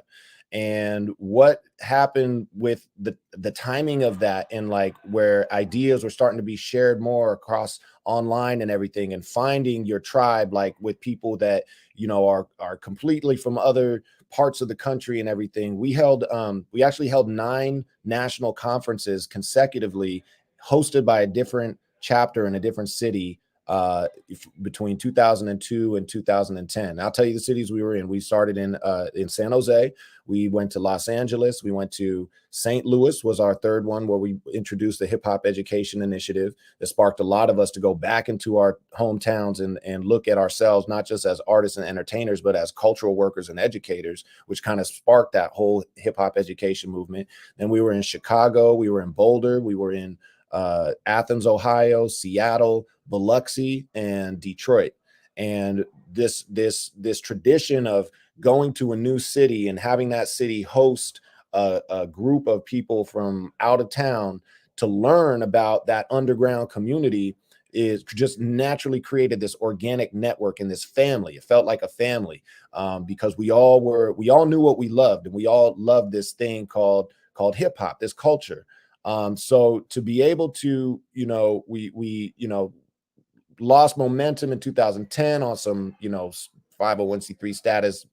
And what happened with the timing of that, and like where ideas were starting to be shared more across online and everything, and finding your tribe, like with people that, you know, are completely from other parts of the country and everything. We actually held 9 national conferences consecutively, hosted by a different chapter in a different city, between 2002 and 2010. I'll tell you the cities we were in. We started in San Jose. We went to Los Angeles. We went to St. Louis, was our third one, where we introduced the Hip Hop Education Initiative that sparked a lot of us to go back into our hometowns and look at ourselves, not just as artists and entertainers, but as cultural workers and educators, which kind of sparked that whole hip hop education movement. Then we were in Chicago. We were in Boulder. We were in Athens, Ohio, Seattle, Biloxi, and Detroit. And this tradition of going to a new city and having that city host a group of people from out of town to learn about that underground community is just naturally created this organic network and this family. It felt like a family, because we all knew what we loved, and we all loved this thing called hip hop, this culture. So to be able to, you know, we you know, lost momentum in 2010 on some, you know, 501c3 status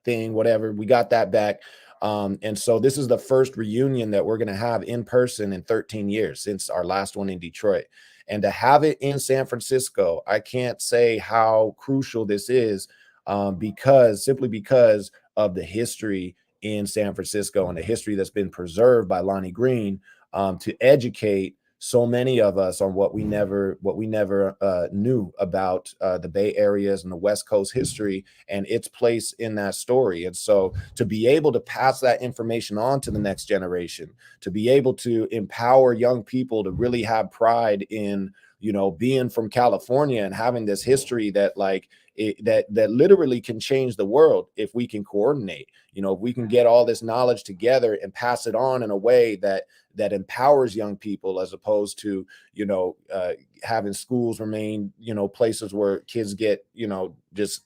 thing, whatever. We got that back. And so this is the first reunion that we're going to have in person in 13 years since our last one in Detroit. And to have it in San Francisco, I can't say how crucial this is, simply because of the history in San Francisco and the history that's been preserved by Lonnie Green, to educate so many of us on what we never knew about the Bay Areas and the West Coast history and its place in that story. And so to be able to pass that information on to the next generation, to be able to empower young people to really have pride in, you know, being from California and having this history that that literally can change the world if we can coordinate. You know, if we can get all this knowledge together and pass it on in a way that empowers young people, as opposed to, you know, having schools remain, you know, places where kids get, you know, just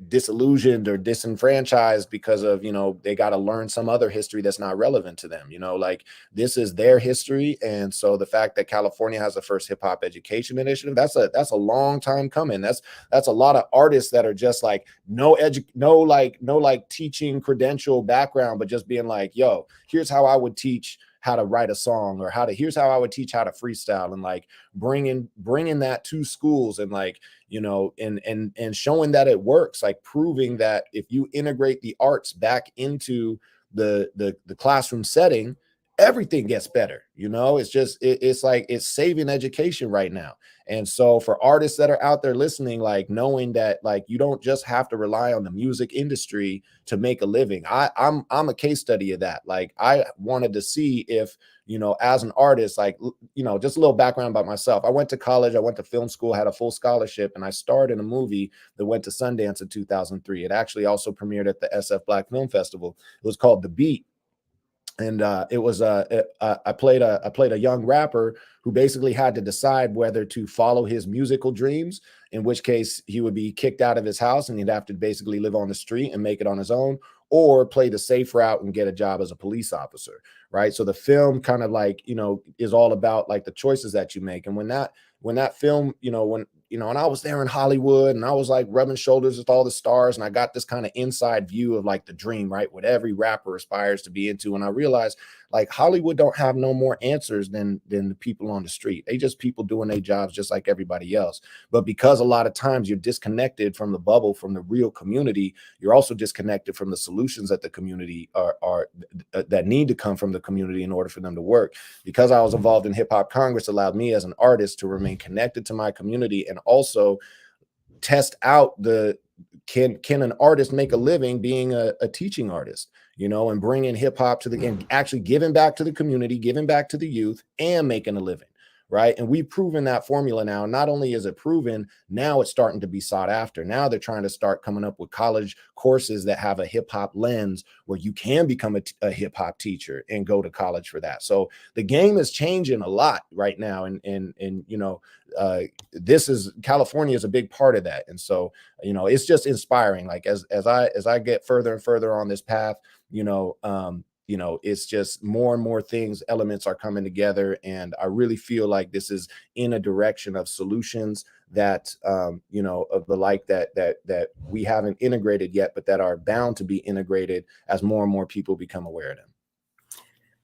disillusioned or disenfranchised because of, you know, they got to learn some other history that's not relevant to them. You know, like this is their history. And so the fact that California has the first hip hop education initiative, that's a long time coming. That's a lot of artists that are just like no teaching credential background, but just being like, yo, here's how I would teach how to write a song, or here's how I would teach how to freestyle, and like bringing that to schools, and like, you know, and showing that it works, like proving that if you integrate the arts back into the classroom setting, everything gets better. You know, it's just it's like it's saving education right now. And so for artists that are out there listening, like knowing that like you don't just have to rely on the music industry to make a living. I'm a case study of that. Like I wanted to see if, you know, as an artist, like, you know, just a little background about myself. I went to college, I went to film school, had a full scholarship, and I starred in a movie that went to Sundance in 2003. It actually also premiered at the SF Black Film Festival. It was called The Beat. And it was I played a young rapper who basically had to decide whether to follow his musical dreams, in which case he would be kicked out of his house and he'd have to basically live on the street and make it on his own, or play the safe route and get a job as a police officer, right? So the film kind of like, you know, is all about like the choices that you make. And when that film, you know, and I was there in Hollywood and I was like rubbing shoulders with all the stars, and I got this kind of inside view of like the dream, right? What every rapper aspires to be into. And I realized like Hollywood don't have no more answers than the people on the street. They just people doing their jobs just like everybody else. But because a lot of times you're disconnected from the bubble, from the real community, you're also disconnected from the solutions that the community are that need to come from the community in order for them to work. Because I was involved in Hip Hop Congress allowed me as an artist to remain connected to my community and also test out can an artist make a living being a teaching artist, you know, and bringing hip hop to and actually giving back to the community, giving back to the youth, and making a living. Right. And we've proven that formula now. Not only is it proven, now it's starting to be sought after. Now they're trying to start coming up with college courses that have a hip hop lens where you can become a hip hop teacher and go to college for that. So the game is changing a lot right now. And you know, this is California is a big part of that. And so, you know, it's just inspiring. Like as I get further and further on this path, you know, it's just more and more things, elements are coming together. And I really feel like this is in a direction of solutions that, you know, of the like that we haven't integrated yet, but that are bound to be integrated as more and more people become aware of them.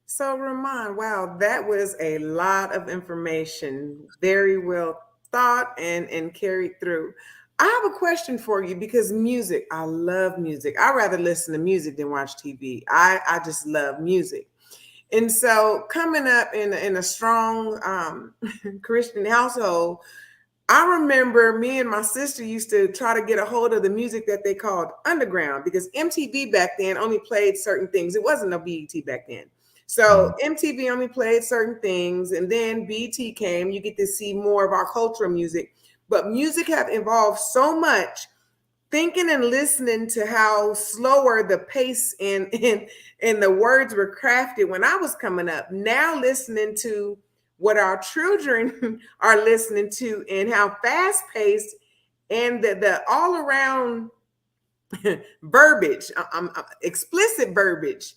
So Ramon, wow, that was a lot of information, very well thought and carried through. I have a question for you because music, I love music. I rather listen to music than watch TV. I just love music. And so coming up in a strong Christian household, I remember me and my sister used to try to get a hold of the music that they called underground, because MTV back then only played certain things. It wasn't no BET back then. So MTV only played certain things, and then BET came. You get to see more of our cultural music. But music have evolved so much, thinking and listening to how slower the pace and the words were crafted when I was coming up. Now listening to what our children are listening to and how fast paced and the all around verbiage, explicit verbiage,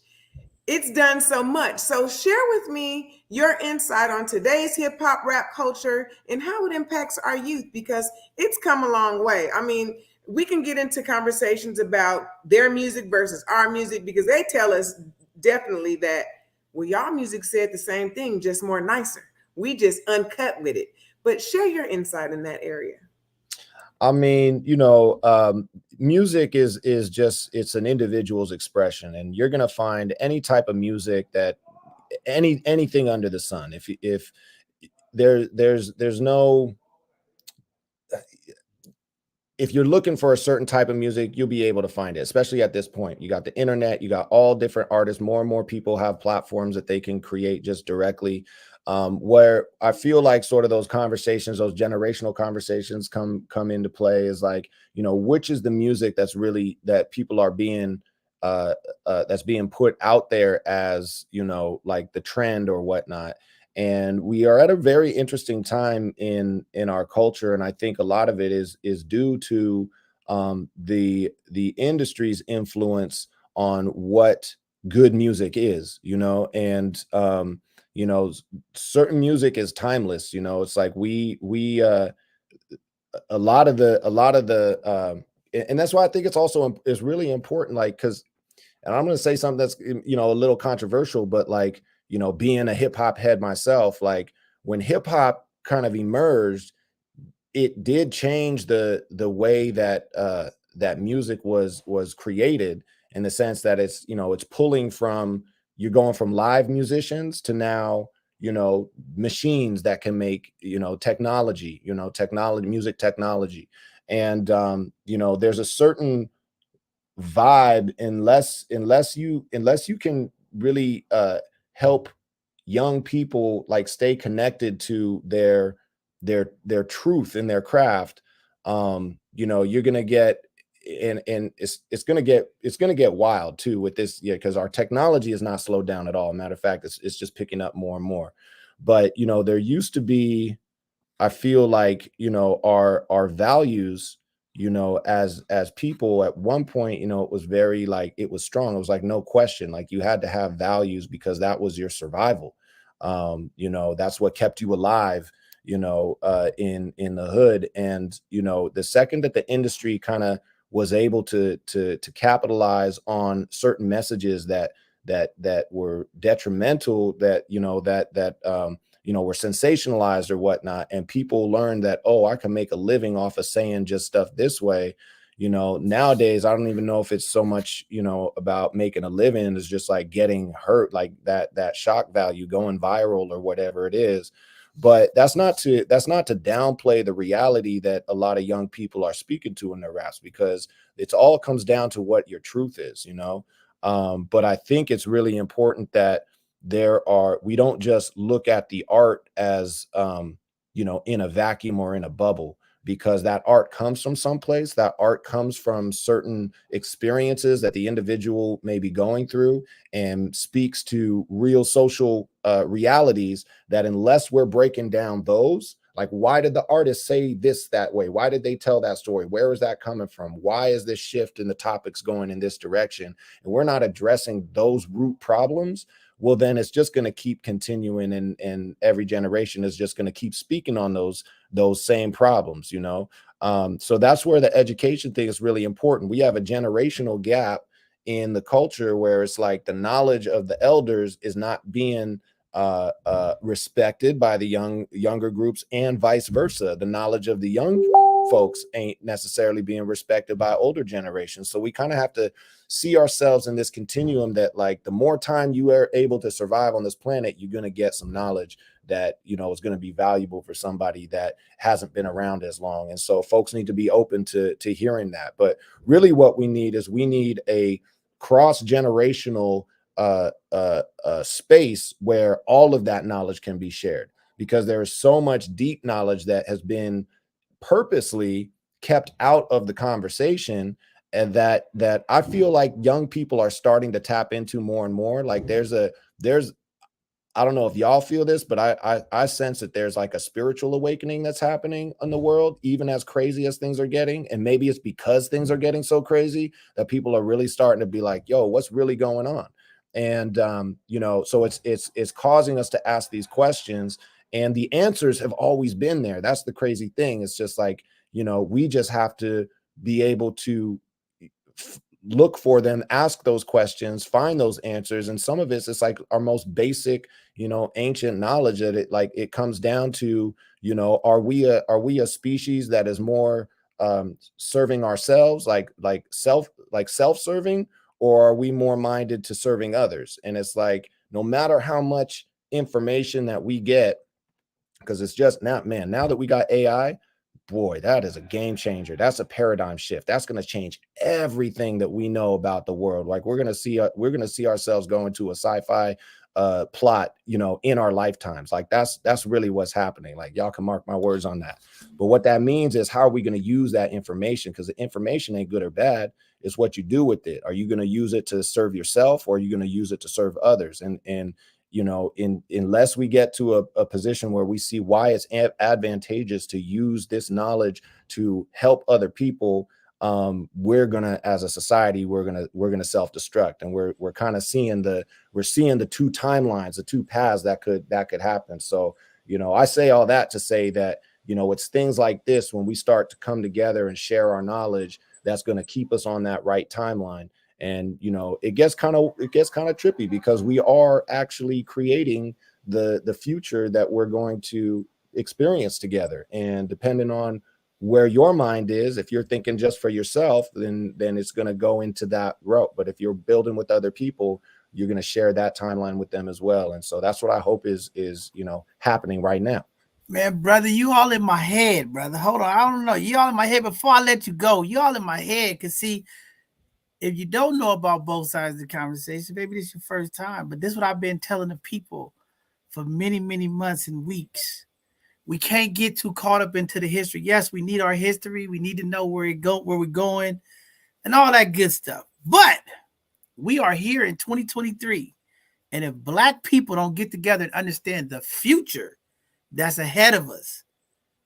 it's done so much. So share with me your insight on today's hip hop rap culture and how it impacts our youth, because it's come a long way. I mean, we can get into conversations about their music versus our music, because they tell us definitely that, well, y'all music said the same thing, just more nicer. We just uncut with it. But share your insight in that area. I mean, you know, music is just, it's an individual's expression, and you're going to find any type of music that anything under the sun. If there's no, if you're looking for a certain type of music, you'll be able to find it, especially at this point. You got the internet, you got all different artists, more and more people have platforms that they can create just directly. Where I feel like sort of those conversations, those generational conversations come into play is like, you know, which is the music that's really, that people are being, that's being put out there as, you know, like the trend or whatnot. And we are at a very interesting time in our culture. And I think a lot of it is due to the industry's influence on what good music is, you know, and you know, certain music is timeless. You know, it's like we a lot of the and that's why I think it's also is really important, like, because, and I'm going to say something that's, you know, a little controversial, but like, you know, being a hip hop head myself, like when hip hop kind of emerged, it did change the way that that music was created, in the sense that it's, you know, it's pulling from you're going from live musicians to now, you know, machines that can make, you know, technology, music technology. And you know, there's a certain vibe unless you can really help young people like stay connected to their truth in their craft. You know, you're gonna get, and it's gonna get wild too with this, yeah, because our technology is not slowed down at all. Matter of fact, it's just picking up more and more. But you know, there used to be, I feel like, you know, our values, you know, as people at one point, you know, it was very like, it was strong. It was like no question, like you had to have values because that was your survival. You know, that's what kept you alive, you know, in the hood. And you know, the second that the industry kind of was able to capitalize on certain messages that were detrimental, that you know, that you know, were sensationalized or whatnot, and people learned that, oh, I can make a living off of saying just stuff this way. You know, nowadays I don't even know if it's so much, you know, about making a living. It's just like getting hurt, like that shock value, going viral or whatever it is. But that's not to downplay the reality that a lot of young people are speaking to in their raps, because it's all comes down to what your truth is, you know. But I think it's really important that we don't just look at the art as you know, in a vacuum or in a bubble, because that art comes from someplace. That art comes from certain experiences that the individual may be going through, and speaks to real social realities, that unless we're breaking down those, like, why did the artist say this that way? Why did they tell that story? Where is that coming from? Why is this shift in the topics going in this direction? And we're not addressing those root problems, well, then it's just going to keep continuing, and every generation is just going to keep speaking on those same problems, you know. So that's where the education thing is really important. We have a generational gap in the culture where it's like the knowledge of the elders is not being respected by the younger groups, and vice versa. The knowledge of the young folks ain't necessarily being respected by older generations. So we kind of have to see ourselves in this continuum, that like the more time you are able to survive on this planet, you're going to get some knowledge that, you know, is going to be valuable for somebody that hasn't been around as long. And so folks need to be open to hearing that. But really what we need is, we need a cross-generational space where all of that knowledge can be shared, because there is so much deep knowledge that has been purposely kept out of the conversation, and that I feel like young people are starting to tap into more and more. Like there's I don't know if y'all feel this, but I sense that there's like a spiritual awakening that's happening in the world, even as crazy as things are getting. And maybe it's because things are getting so crazy that people are really starting to be like, yo, what's really going on? And you know, so it's causing us to ask these questions, and the answers have always been there. That's the crazy thing. It's just like, you know, we just have to be able to look for them, ask those questions, find those answers. And some of it's like our most basic, you know, ancient knowledge, that it comes down to, you know, are we a species that is more serving ourselves, like self-serving, or are we more minded to serving others? And it's like, no matter how much information that we get, because it's just now, man, now that we got AI, boy, that is a game changer. That's a paradigm shift. That's going to change everything that we know about the world. Like we're going to see ourselves go into a sci-fi plot, you know, in our lifetimes. Like that's really what's happening. Like y'all can mark my words on that. But what that means is, how are we going to use that information? Because the information ain't good or bad. It's what you do with it. Are you going to use it to serve yourself, or are you going to use it to serve others? And you know, unless we get to a position where we see why it's advantageous to use this knowledge to help other people, we're gonna, as a society, we're gonna self-destruct. And we're kind of seeing the two timelines, the two paths that could happen. So, you know, I say all that to say that, you know, it's things like this, when we start to come together and share our knowledge, that's going to keep us on that right timeline. And you know, it gets kind of trippy, because we are actually creating the future that we're going to experience together. And depending on where your mind is, if you're thinking just for yourself, then it's going to go into that route. But if you're building with other people, you're going to share that timeline with them as well. And so that's what I hope is happening right now. Man, brother, you all in my head, brother. Hold on. I don't know. You all in my head. Before I let you go, you all in my head. Because see, if you don't know about both sides of the conversation, maybe this is your first time. But this is what I've been telling the people for many, many months and weeks. We can't get too caught up into the history. Yes, we need our history. We need to know where we're going, and all that good stuff. But we are here in 2023. And if Black people don't get together and understand the future that's ahead of us,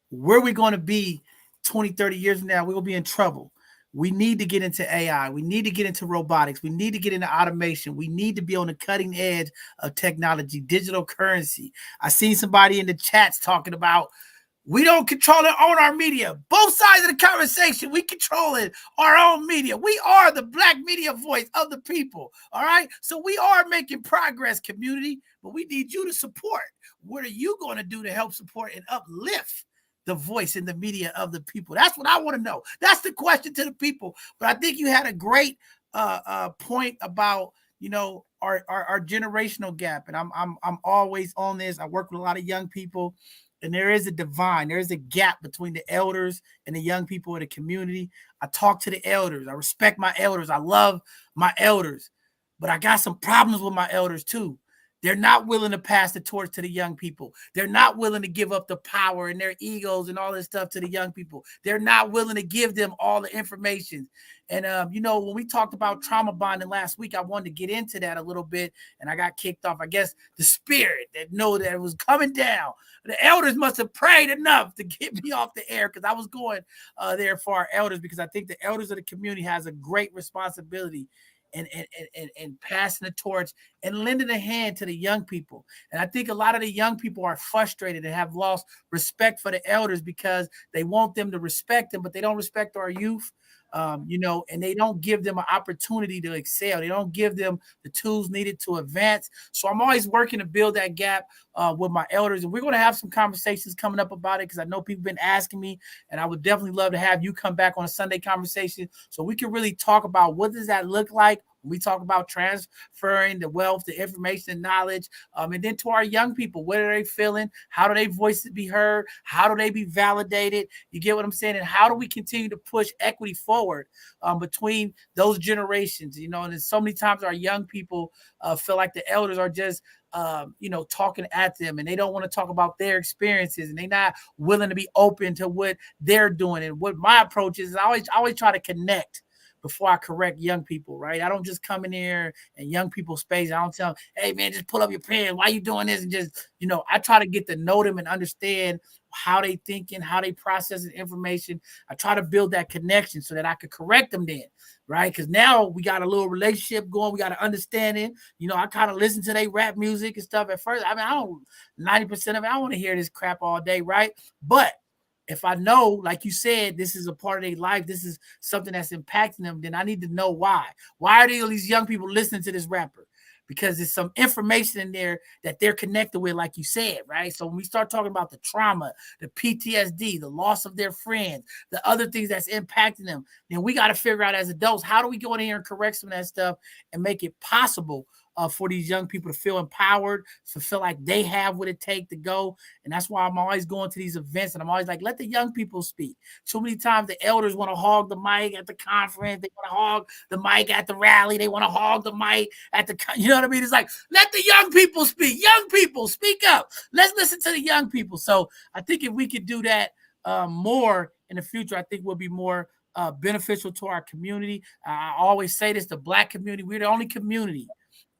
where we're going to be 20, 30 years from now, we're going to be in trouble. We need to get into AI. We need to get into robotics. We need to get into automation. We need to be on the cutting edge of technology, digital currency. I seen somebody in the chats talking about we don't control and own our media. Both sides of the conversation, we control it, our own media. We are the Black media voice of the people, all right? So we are making progress, community, but we need you to support. What are you going to do to help support and uplift the voice in the media of the people? That's what I want to know. That's the question to the people. But I think you had a great point about, our generational gap. And I'm always on this. I work with a lot of young people. And there is a gap between the elders and the young people in the community. I talk to the elders. I respect my elders. I love my elders. But I got some problems with my elders too. They're not willing to pass the torch to the young people. They're not willing to give up the power and their egos and all this stuff to the young people. They're not willing to give them all the information. And, when we talked about trauma bonding last week, I wanted to get into that a little bit, and I got kicked off. I guess the spirit that know that it was coming down. The elders must have prayed enough to get me off the air, because I was going there for our elders, because I think the elders of the community has a great responsibility and passing the torch and lending a hand to the young people. And I think a lot of the young people are frustrated and have lost respect for the elders because they want them to respect them, but they don't respect our youth. And they don't give them an opportunity to excel. They don't give them the tools needed to advance. So I'm always working to build that gap with my elders. And we're going to have some conversations coming up about it, because I know people have been asking me, and I would definitely love to have you come back on a Sunday conversation so we can really talk about what does that look like when we talk about transferring the wealth, the information, and knowledge, and then to our young people. What are they feeling? How do their voices be heard? How do they be validated? You get what I'm saying? And how do we continue to push equity forward between those generations? And then so many times our young people feel like the elders are just talking at them, and they don't want to talk about their experiences, and they're not willing to be open to what they're doing. And what my approach is I always try to connect before I correct young people, right? I don't just come in here and young people space. I don't tell them, hey man, just pull up your pen. Why you doing this? And just, I try to get to know them and understand how they thinking, how they processing information. I try to build that connection so that I could correct them then, right? Because now we got a little relationship going. We got to understand it. I kind of listen to their rap music and stuff at first. I mean, 90% of it, I want to hear this crap all day, right? But if I know, like you said, this is a part of their life, this is something that's impacting them, then I need to know why. Why are these young people listening to this rapper? Because there's some information in there that they're connected with, like you said, right? So when we start talking about the trauma, the PTSD, the loss of their friends, the other things that's impacting them, then we got to figure out as adults, how do we go in here and correct some of that stuff and make it possible for these young people to feel empowered, to feel like they have what it takes to go. And that's why I'm always going to these events, and I'm always like, let the young people speak. Too many times the elders want to hog the mic at the conference. They want to hog the mic at the rally. They want to hog the mic at the, you know what I mean? It's like, let the young people speak. Young people, speak up. Let's listen to the young people. So I think if we could do that more in the future, I think we'll be more beneficial to our community. I always say this, the Black community, we're the only community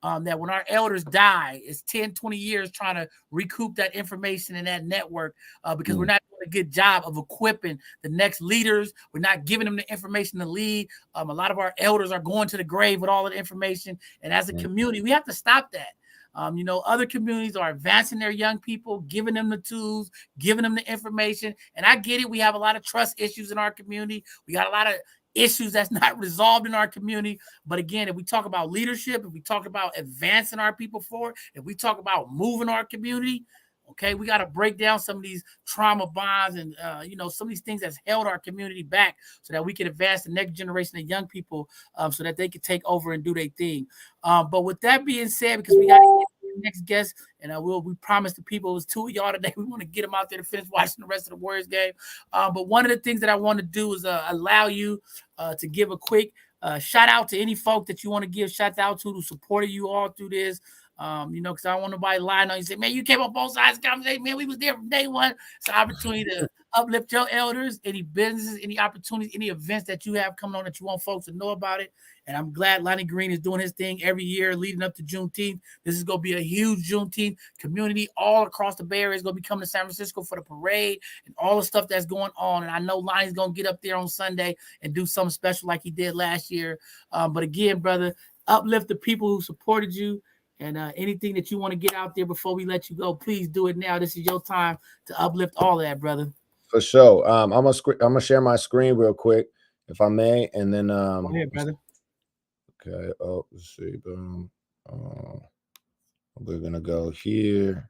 that when our elders die, it's 10, 20 years trying to recoup that information in that network because we're not doing a good job of equipping the next leaders. We're not giving them the information to lead. A lot of our elders are going to the grave with all of the information. And as a community, we have to stop that. Other communities are advancing their young people, giving them the tools, giving them the information. And I get it. We have a lot of trust issues in our community. We got a lot of issues that's not resolved in our community. But again, if we talk about leadership, if we talk about advancing our people forward, if we talk about moving our community, Okay, we got to break down some of these trauma bonds and some of these things that's held our community back, so that we can advance the next generation of young people, so that they can take over and do their thing. But with that being said, because we got to get the next guest, and we promised the people, it was 2 of y'all today. We want to get them out there to finish watching the rest of the Warriors game. But one of the things that I want to do is allow you to give a quick shout out to any folk that you want to give shout out to who supported you all through this. Because I don't want nobody lying on you. Say, man, you came on both sides of the conversation. Man, we was there from day one. It's an opportunity to uplift your elders, any businesses, any opportunities, any events that you have coming on that you want folks to know about it. And I'm glad Lonnie Green is doing his thing every year leading up to Juneteenth. This is going to be a huge Juneteenth community all across the Bay Area. Is going to be coming to San Francisco for the parade and all the stuff that's going on. And I know Lonnie's going to get up there on Sunday and do something special like he did last year. But again, brother, uplift the people who supported you. And anything that you want to get out there before we let you go, please do it now. This is your time to uplift all of that, brother. For sure. I'm gonna share my screen real quick, if I may, and then Go ahead, brother. Okay. Oh, let's see. Boom. We're gonna go here.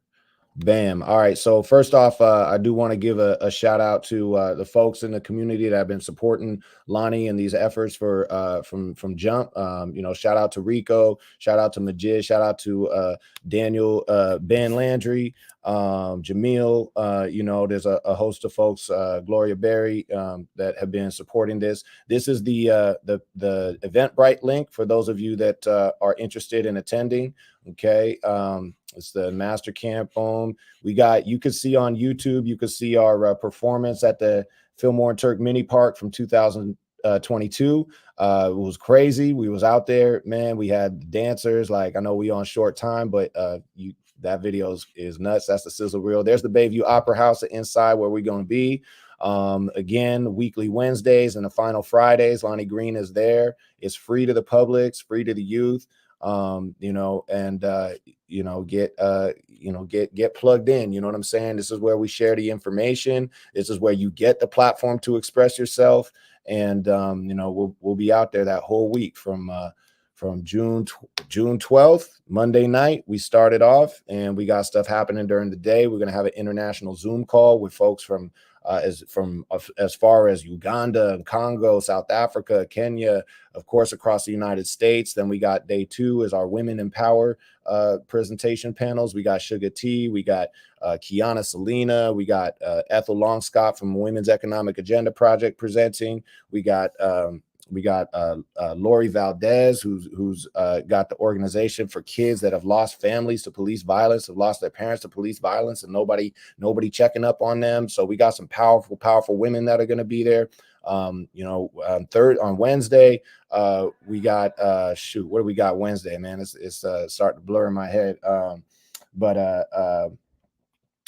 Bam. All right. So first off, I do want to give a shout out to the folks in the community that have been supporting Lonnie and these efforts for from Jump. Shout out to Rico, shout out to Majid, shout out to Daniel, Ben Landry, Jamil. There's a host of folks, Gloria Berry, that have been supporting this. This is the Eventbrite link for those of you that are interested in attending. Okay. It's the Master Camp home. You could see on YouTube, you could see our performance at the Fillmore and Turk Mini Park from 2022. It was crazy. We was out there, man. We had dancers. Like, I know we on short time, but that video is nuts. That's the sizzle reel. There's the Bayview Opera House inside where we're going to be. Again, weekly Wednesdays and the final Fridays. Lonnie Green is there. It's free to the public. It's free to the youth. Get plugged in. You know what I'm saying? This is where we share the information. This is where you get the platform to express yourself. And, we'll be out there that whole week from June 12th, Monday night. We started off and we got stuff happening during the day. We're going to have an international Zoom call with folks from as far as Uganda and Congo, South Africa, Kenya, of course, across the United States. Then we got day 2 is our Women in Power presentation panels. We got Sugar T, we got Kiana Selena, we got Ethel Longscott from Women's Economic Agenda Project presenting. We got Lori Valdez, who's got the organization for kids that have lost families to police violence, have lost their parents to police violence, and nobody checking up on them. So we got some powerful women that are going to be there. On Wednesday, we got what do we got Wednesday, man? It's starting to blur in my head.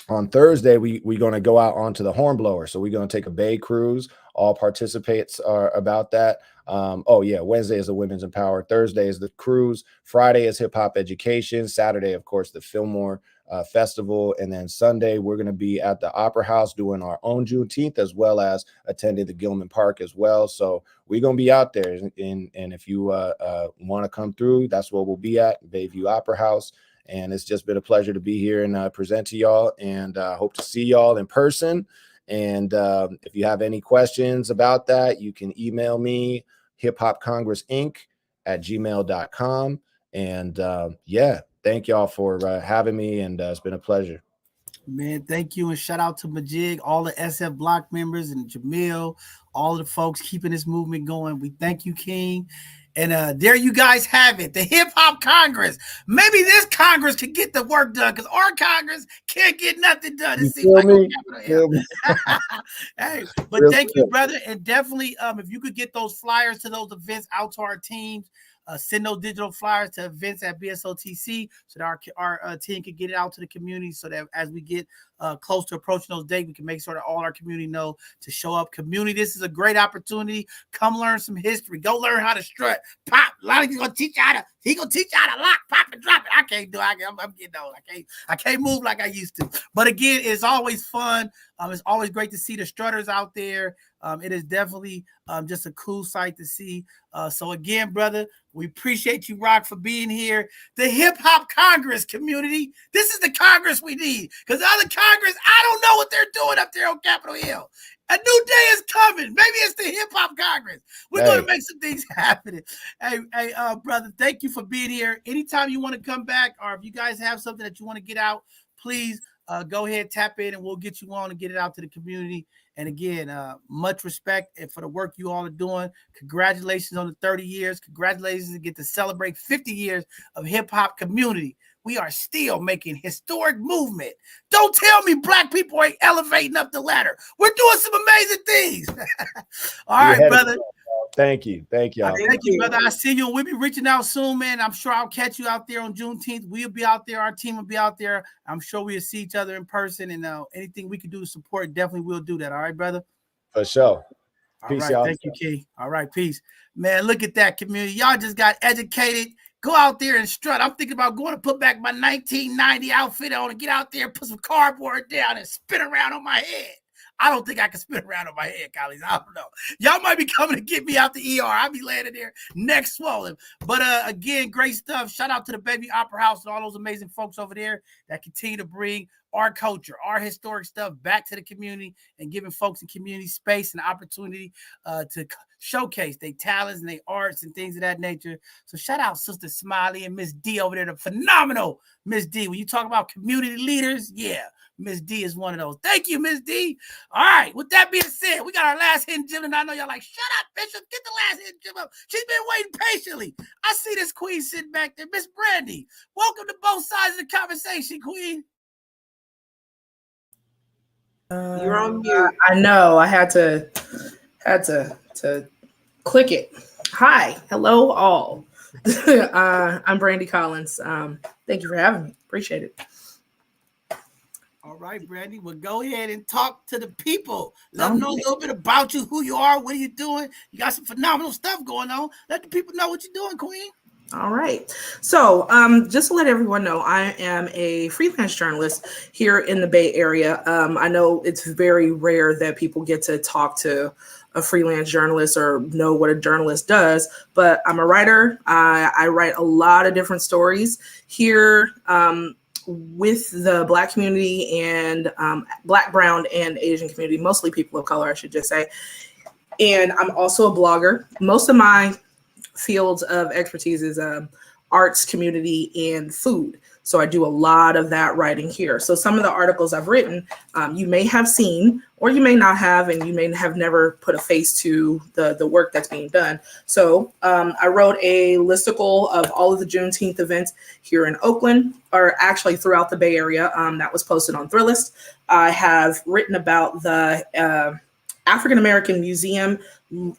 On Thursday, we're going to go out onto the Hornblower. So we're going to take a bay cruise. All participants are about that. Wednesday is the Women's Empower. Thursday is the cruise. Friday is hip hop education. Saturday, of course, the Fillmore Festival. And then Sunday, we're going to be at the Opera House doing our own Juneteenth, as well as attending the Gilman Park as well. So we're going to be out there. And if you want to come through, that's where we'll be at, Bayview Opera House. And it's just been a pleasure to be here and present to y'all, and hope to see y'all in person. And if you have any questions about that, you can email me, hiphopcongressinc@gmail.com. And thank y'all for having me, and it's been a pleasure. Man, thank you, and shout out to Majid, all the SF Block members, and Jamil, all of the folks keeping this movement going. We thank you, King. And there you guys have it, the Hip Hop Congress. Maybe this Congress can get the work done, because our Congress can't get nothing done. It seems like hey, but thank you, brother. And definitely, if you could get those flyers to those events out to our teams, send those digital flyers to events at BSOTC so that our team can get it out to the community, so that as we get close to approaching those dates, we can make sure that all our community know to show up. Community, this is a great opportunity. Come learn some history. Go learn how to strut. Pop. A lot of people going to teach you how to He gonna teach you how to lock, pop, and drop it. I can't do it. I'm getting old. I can't move like I used to. But again, it's always fun. It's always great to see the strutters out there. It is definitely just a cool sight to see. So again, brother, we appreciate you, Rock, for being here. The Hip Hop Congress community. This is the Congress we need. Because the other Congress, I don't know what they're doing up there on Capitol Hill. A new day is coming. Maybe it's the Hip Hop Congress. We're going to make some things happen. Hey, brother, thank you for being here. Anytime you want to come back, or if you guys have something that you want to get out, please go ahead, tap in, and we'll get you on and get it out to the community. And again, much respect for the work you all are doing. Congratulations on the 30 years. Congratulations to get to celebrate 50 years of hip hop community. We are still making historic movement. Don't tell me black people ain't elevating up the ladder. We're doing some amazing things. All right, brother. Thank you. Thank you. Thank you, brother. I see you. We'll be reaching out soon, man. I'm sure I'll catch you out there on Juneteenth. We'll be out there. Our team will be out there. I'm sure we'll see each other in person, and anything we can do to support, definitely we'll do that. All right, brother? For sure. Peace, y'all. Thank you, Key. All right, peace. Man, look at that community. Y'all just got educated. Go out there and strut. I'm thinking about going to put back my 1990 outfit on and get out there, put some cardboard down and spin around on my head. I don't think I can spin around on my head, colleagues. I don't know. Y'all might be coming to get me out the ER. I'll be landing there neck swollen. But again, great stuff. Shout out to the Baby Opera House and all those amazing folks over there that continue to bring our culture, our historic stuff back to the community and giving folks in community space and opportunity to showcase their talents and their arts and things of that nature. So shout out Sister Smiley and Miss D over there, the phenomenal Miss D. When you talk about community leaders, yeah, Miss D is one of those. Thank you, Miss D. All right, with that being said, we got our last hidden gem, and I know y'all like, shut up, Bishop, get the last hidden gem up. She's been waiting patiently. I see this queen sitting back there, Miss Brandy. Welcome to both sides of the conversation, queen. You're on mute. I know. I had to click it. Hi, hello, all. I'm Brandy Collins. Thank you for having me. Appreciate it. All right, Brandy. Well, go ahead and talk to the people. Let them know a little bit about you, who you are, what are you doing. You got some phenomenal stuff going on. Let the people know what you're doing, queen. All right. So just to let everyone know, I am a freelance journalist here in the Bay Area. I know it's very rare that people get to talk to a freelance journalist or know what a journalist does, but I'm a writer. I write a lot of different stories here with the Black community and Black, Brown, and Asian community, mostly people of color, I should just say. And I'm also a blogger. Most of my fields of expertise is arts, community, and food. So I do a lot of that writing here. So some of the articles I've written, you may have seen, or you may not have, and you may have never put a face to the work that's being done. So I wrote a listicle of all of the Juneteenth events here in Oakland, or actually throughout the Bay Area. That was posted on Thrillist. I have written about the African American Museum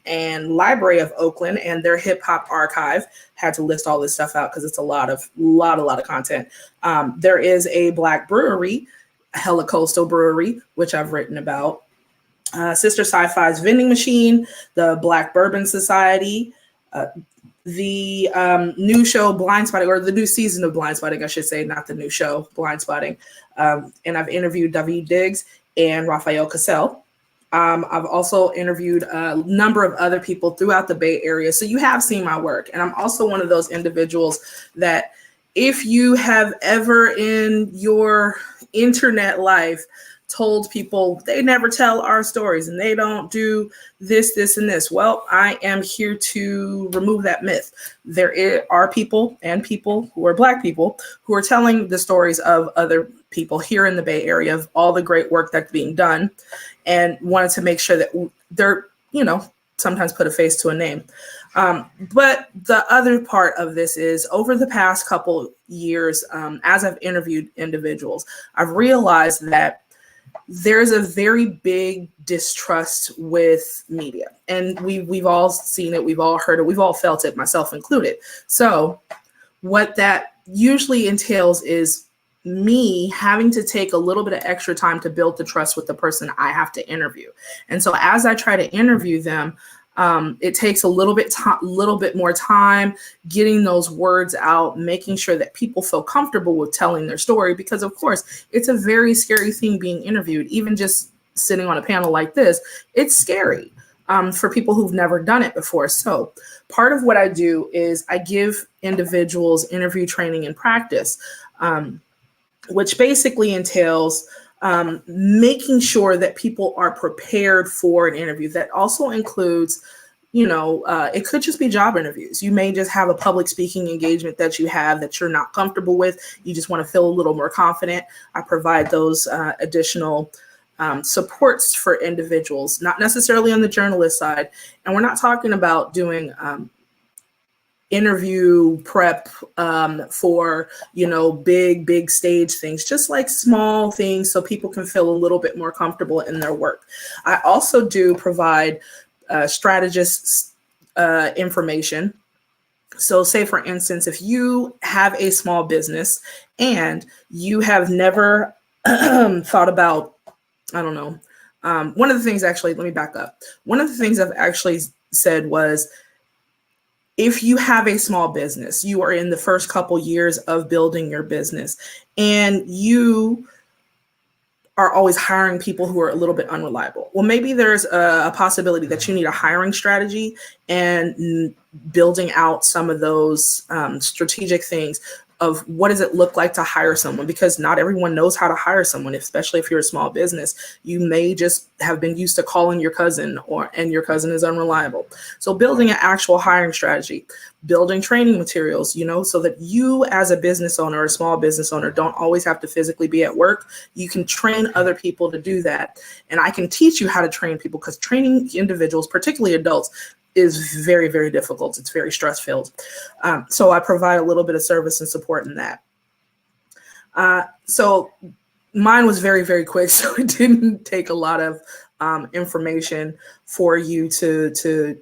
and Library of Oakland and their hip hop archive. Had to list all this stuff out because it's a lot of content. There is a Black brewery, Hella Coastal Brewery, which I've written about. Sister Sci-Fi's vending machine, the Black Bourbon Society, the new show Blindspotting, or the new season of Blindspotting, I should say, not the new show Blindspotting. And I've interviewed Daveed Diggs and Raphael Cassell. I've also interviewed a number of other people throughout the Bay Area. So you have seen my work. And I'm also one of those individuals that if you have ever in your internet life told people they never tell our stories and they don't do this, this, and this, well, I am here to remove that myth. There are people and people who are Black people who are telling the stories of other people here in the Bay Area of all the great work that's being done, and wanted to make sure that they're, sometimes put a face to a name. But the other part of this is over the past couple years, as I've interviewed individuals, I've realized that there's a very big distrust with media. And we've all seen it, we've all heard it, we've all felt it, myself included. So what that usually entails is me having to take a little bit of extra time to build the trust with the person I have to interview. And so as I try to interview them, It takes a little bit more time getting those words out, making sure that people feel comfortable with telling their story, because of course it's a very scary thing being interviewed. Even just sitting on a panel like this, it's scary for people who've never done it before. So part of what I do is I give individuals interview training and practice, which basically entails making sure that people are prepared for an interview. That also includes, it could just be job interviews. You may just have a public speaking engagement that you have that you're not comfortable with. You just want to feel a little more confident. I provide those additional supports for individuals, not necessarily on the journalist side. And we're not talking about doing interview prep for big stage things, just like small things so people can feel a little bit more comfortable in their work. I also do provide strategists information. So say for instance, if you have a small business and you have never thought about, I don't know, one of the things, actually, let me back up. One of the things I've actually said was, if you have a small business, you are in the first couple years of building your business, and you are always hiring people who are a little bit unreliable. Well, maybe there's a possibility that you need a hiring strategy and building out some of those strategic things of what does it look like to hire someone, because not everyone knows how to hire someone, especially if you're a small business. You may just have been used to calling your cousin, and your cousin is unreliable. So building an actual hiring strategy, building training materials, so that you as a business owner or a small business owner don't always have to physically be at work. You can train other people to do that. And I can teach you how to train people, because training individuals, particularly adults, is very, very difficult. It's very stress filled. So I provide a little bit of service and support in that. So mine was very, very quick. So it didn't take a lot of information for you to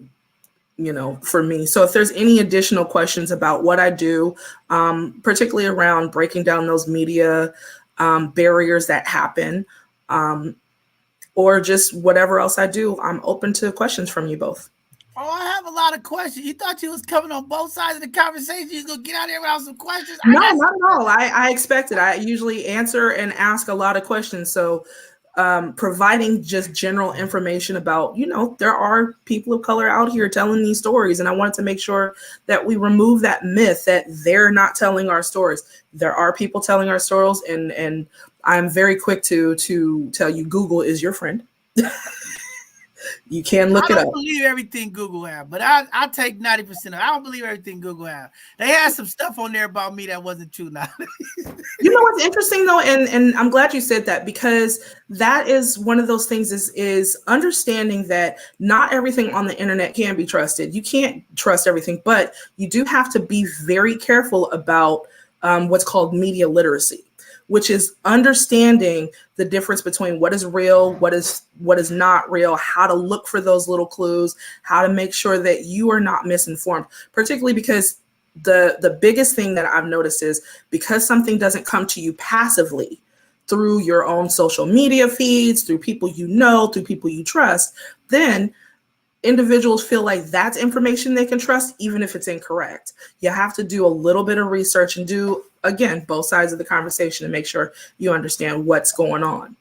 for me. So if there's any additional questions about what I do, particularly around breaking down those media barriers that happen, or just whatever else I do, I'm open to questions from you both. Oh, I have a lot of questions. You thought you was coming on both sides of the conversation. You gonna get out here without some questions? No, not at all. I expect it. I usually answer and ask a lot of questions. So providing just general information about, there are people of color out here telling these stories. And I wanted to make sure that we remove that myth that they're not telling our stories. There are people telling our stories, and I'm very quick to tell you, Google is your friend. You can look it up. I don't believe everything Google have, but I take 90% of it. I don't believe everything Google have. They had some stuff on there about me that wasn't true now. You know what's interesting though, and I'm glad you said that, because that is one of those things is understanding that not everything on the internet can be trusted. You can't trust everything, but you do have to be very careful about what's called media literacy, which is understanding the difference between what is real, what is not real, how to look for those little clues, how to make sure that you are not misinformed, particularly because the biggest thing that I've noticed is, because something doesn't come to you passively through your own social media feeds, through people through people you trust, then individuals feel like that's information they can trust, even if it's incorrect. You have to do a little bit of research and do, again, both sides of the conversation to make sure you understand what's going on.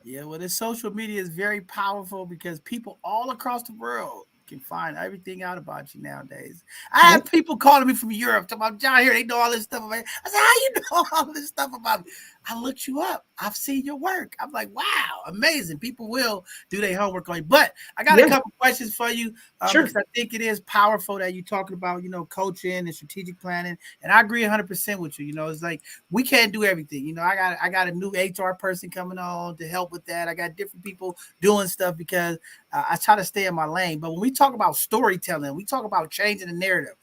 Yeah, well, this social media is very powerful because people all across the world can find everything out about you nowadays. I have people calling me from Europe talking about, John, here they know all this stuff about me. I said, how you know all this stuff about me? I looked you up. I've seen your work. I'm like, wow, amazing. People will do their homework on you. But I got a couple questions for you. Sure. Because I think it is powerful that you're talking about, coaching and strategic planning. And I agree 100% with you. It's like, we can't do everything. I got a new HR person coming on to help with that. I got different people doing stuff because I try to stay in my lane. But when we talk about storytelling, we talk about changing the narrative,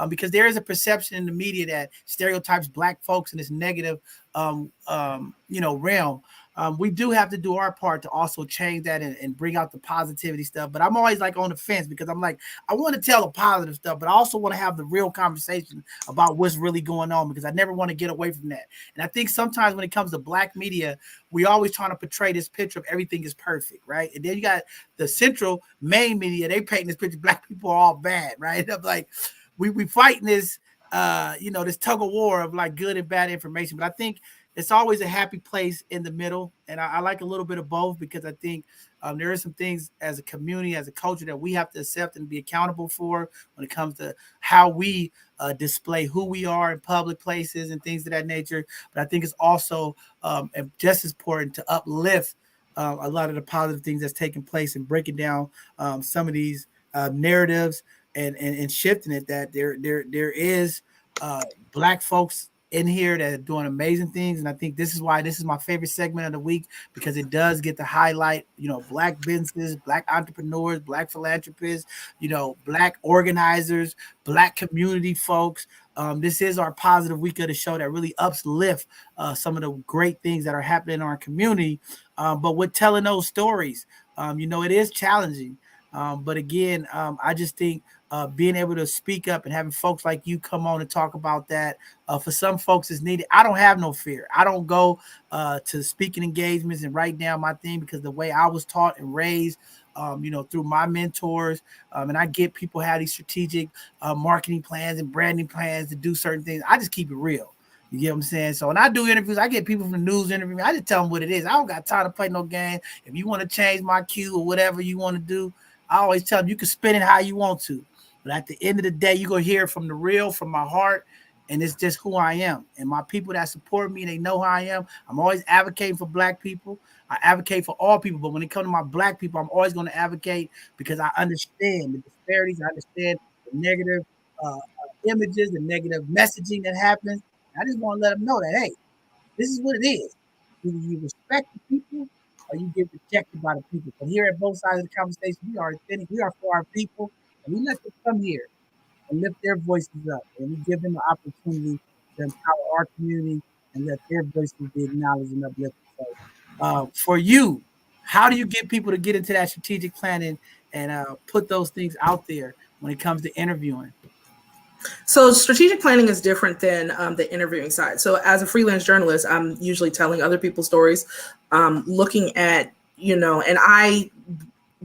because there is a perception in the media that stereotypes Black folks and it's negative. realm. We do have to do our part to also change that and bring out the positivity stuff. But I'm always like on the fence because I'm like, I want to tell the positive stuff, but I also want to have the real conversation about what's really going on because I never want to get away from that. And I think sometimes when it comes to Black media, we always trying to portray this picture of everything is perfect, right? And then you got the central main media, they paint this picture, Black people are all bad, right? I'm like, we fighting this, this tug of war of like good and bad information. But I think it's always a happy place in the middle. And I like a little bit of both because I think there are some things as a community, as a culture that we have to accept and be accountable for when it comes to how we display who we are in public places and things of that nature. But I think it's also just as important to uplift a lot of the positive things that's taking place and breaking down some of these narratives and shifting it, that there is Black folks in here that are doing amazing things. And I think this is why this is my favorite segment of the week, because it does get to highlight, Black businesses, Black entrepreneurs, Black philanthropists, Black organizers, Black community folks. This is our positive week of the show that really uplift some of the great things that are happening in our community. But with telling those stories, it is challenging. But again, I just think being able to speak up and having folks like you come on and talk about that for some folks is needed. I don't have no fear. I don't go to speaking engagements and write down my thing because the way I was taught and raised, through my mentors, and I get people have these strategic marketing plans and branding plans to do certain things. I just keep it real. You get what I'm saying? So when I do interviews, I get people from the news interview me. I just tell them what it is. I don't got time to play no game. If you want to change my cue or whatever you want to do, I always tell them you can spin it how you want to. But at the end of the day, you're going to hear from the real, from my heart, and it's just who I am. And my people that support me, they know who I am. I'm always advocating for Black people. I advocate for all people. But when it comes to my Black people, I'm always going to advocate because I understand the disparities. I understand the negative images, the negative messaging that happens. I just want to let them know that, hey, this is what it is. Either you respect the people or you get rejected by the people. But here at both sides of the conversation, we are authentic. We are for our people. And we let them come here and lift their voices up. And we give them the opportunity to empower our community and let their voices be acknowledged and uplifted. So for you, how do you get people to get into that strategic planning and put those things out there when it comes to interviewing? So strategic planning is different than the interviewing side. So as a freelance journalist, I'm usually telling other people's stories, looking at, and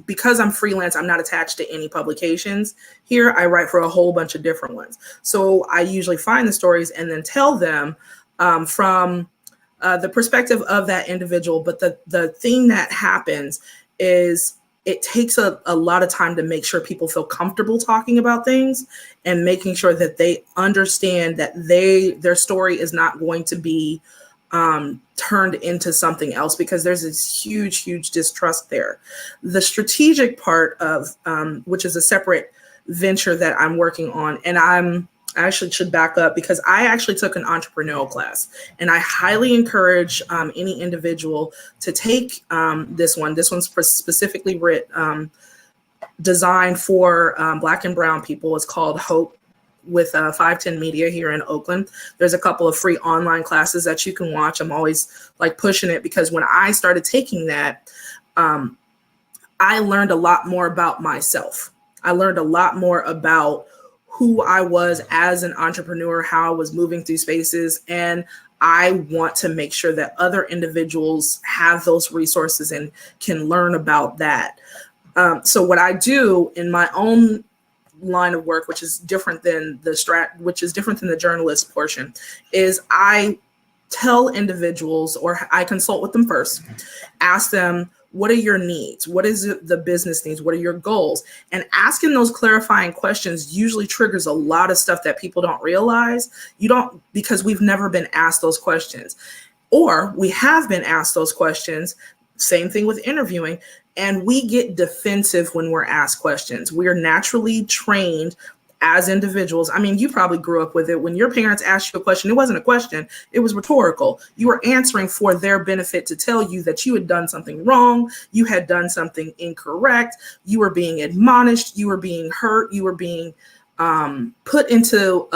because I'm freelance, I'm not attached to any publications here. I write for a whole bunch of different ones. So I usually find the stories and then tell them from the perspective of that individual. But the thing that happens is it takes a lot of time to make sure people feel comfortable talking about things and making sure that they understand that their story is not going to be turned into something else, because there's this huge distrust there. The strategic part of which is a separate venture that I'm working on, and I actually should back up because I actually took an entrepreneurial class, and I highly encourage any individual to take this one. This one's specifically designed for Black and Brown people. It's called Hope with 510 Media here in Oakland. There's a couple of free online classes that you can watch. I'm always like pushing it because when I started taking that, I learned a lot more about myself. I learned a lot more about who I was as an entrepreneur, how I was moving through spaces. And I want to make sure that other individuals have those resources and can learn about that. So what I do in my own line of work, which is different than the journalist portion, is I tell individuals, or I consult with them first, ask them, what are your needs? What is the business needs? What are your goals? And asking those clarifying questions usually triggers a lot of stuff that people don't realize. Because we've never been asked those questions, or we have been asked those questions. Same thing with interviewing. And we get defensive when we're asked questions. We are naturally trained as individuals. I mean, you probably grew up with it. When your parents asked you a question, it wasn't a question, it was rhetorical. You were answering for their benefit to tell you that you had done something wrong, you had done something incorrect, you were being admonished, you were being hurt, you were being put into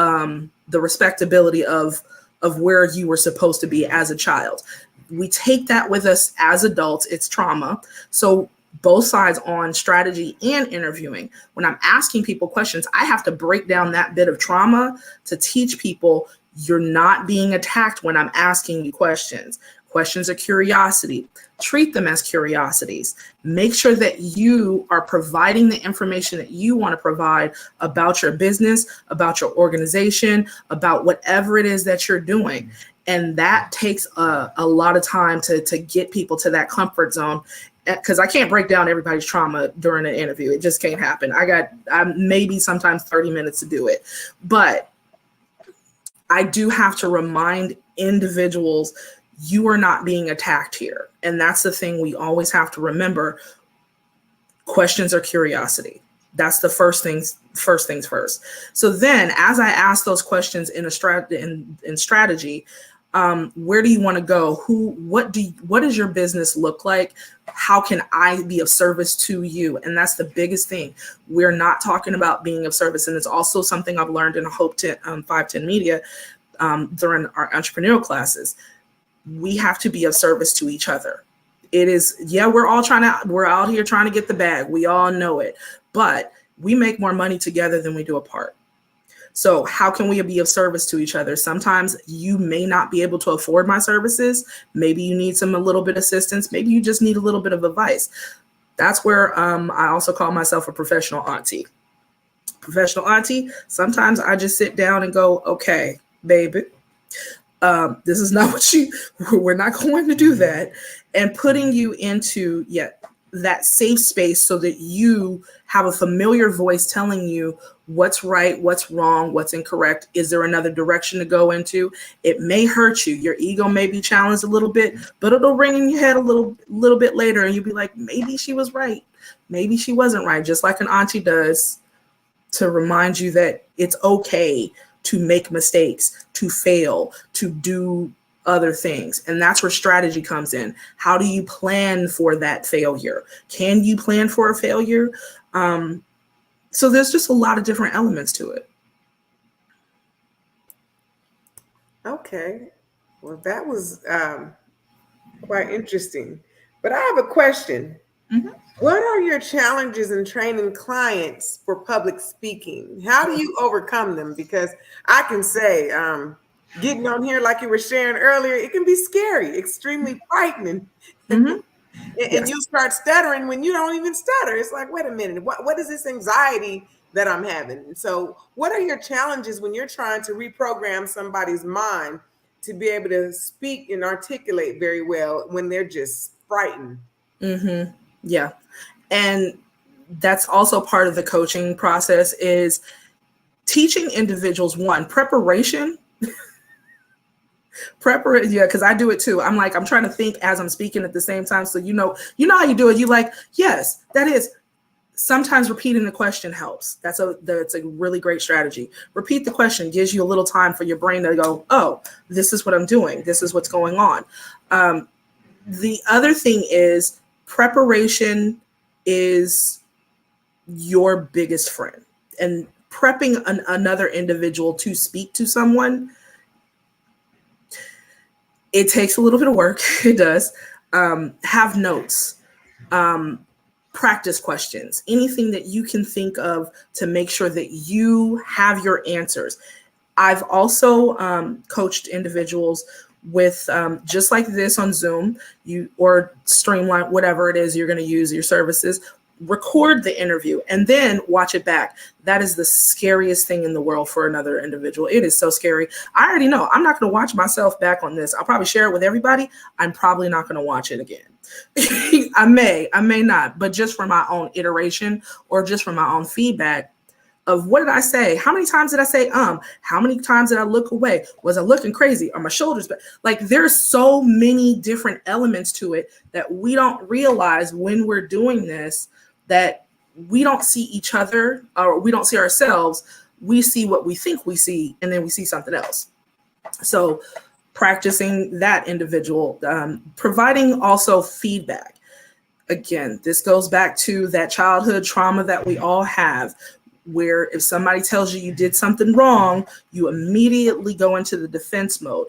the respectability of of where you were supposed to be as a child. We take that with us as adults. It's trauma. So both sides on strategy and interviewing, when I'm asking people questions, I have to break down that bit of trauma to teach people you're not being attacked when I'm asking you questions. Questions are curiosity. Treat them as curiosities. Make sure that you are providing the information that you want to provide about your business, about your organization, about whatever it is that you're doing. And that takes a lot of time to get people to that comfort zone, because I can't break down everybody's trauma during an interview. It just can't happen. I maybe sometimes 30 minutes to do it. But I do have to remind individuals, you are not being attacked here. And that's the thing we always have to remember. Questions are curiosity. That's the first things first. So then as I ask those questions in strategy, where do you want to go? What does your business look like? How can I be of service to you? And that's the biggest thing. We're not talking about being of service. And it's also something I've learned in Hope 510 Media during our entrepreneurial classes. We have to be of service to each other. It is, we're out here trying to get the bag. We all know it, but we make more money together than we do apart. So how can we be of service to each other? Sometimes you may not be able to afford my services. Maybe you need a little bit of assistance. Maybe you just need a little bit of advice. That's where I also call myself a professional auntie. Professional auntie. Sometimes I just sit down and go, okay, baby, this is not we're not going to do that. And putting you into that safe space so that you have a familiar voice telling you what's right, what's wrong, what's incorrect. Is there another direction to go into? It may hurt you. Your ego may be challenged a little bit, but it'll ring in your head a little bit later. And you'll be like, maybe she was right. Maybe she wasn't right. Just like an auntie does, to remind you that it's okay to make mistakes, to fail, to do other things. And that's where strategy comes in. How do you plan for that failure? Can you plan for a failure? So there's just a lot of different elements to it. Okay. Well, that was quite interesting. But I have a question. Mm-hmm. What are your challenges in training clients for public speaking? How do you overcome them? Because I can say, getting on here, like you were sharing earlier, it can be scary, extremely frightening. Mm-hmm. And you'll start stuttering when you don't even stutter. It's like, wait a minute, what is this anxiety that I'm having? So what are your challenges when you're trying to reprogram somebody's mind to be able to speak and articulate very well when they're just frightened? Mm-hmm. Yeah. And that's also part of the coaching process, is teaching individuals, preparation. Because I do it too. I'm trying to think as I'm speaking at the same time. So you know how you do it. You yes, that is. Sometimes repeating the question helps. That's a really great strategy. Repeat the question gives you a little time for your brain to go, oh, this is what I'm doing. This is what's going on. The other thing is preparation is your biggest friend. And prepping another individual to speak to someone, it takes a little bit of work. It does. Have notes, practice questions, anything that you can think of to make sure that you have your answers. I've also coached individuals with just like this on Zoom, or Streamline, whatever it is you're going to use your services. Record the interview and then watch it back. That is the scariest thing in the world for another individual. It is so scary. I already know I'm not going to watch myself back on this. I'll probably share it with everybody. I'm probably not going to watch it again. I may not, but just for my own iteration or just for my own feedback of what did I say? How many times did I say, how many times did I look away? Was I looking crazy? Are my shoulders back? There's so many different elements to it that we don't realize when we're doing this, that we don't see each other or we don't see ourselves. We see what we think we see, and then we see something else. So practicing that individual, providing also feedback. Again, this goes back to that childhood trauma that we all have. where if somebody tells you you did something wrong, you immediately go into the defense mode.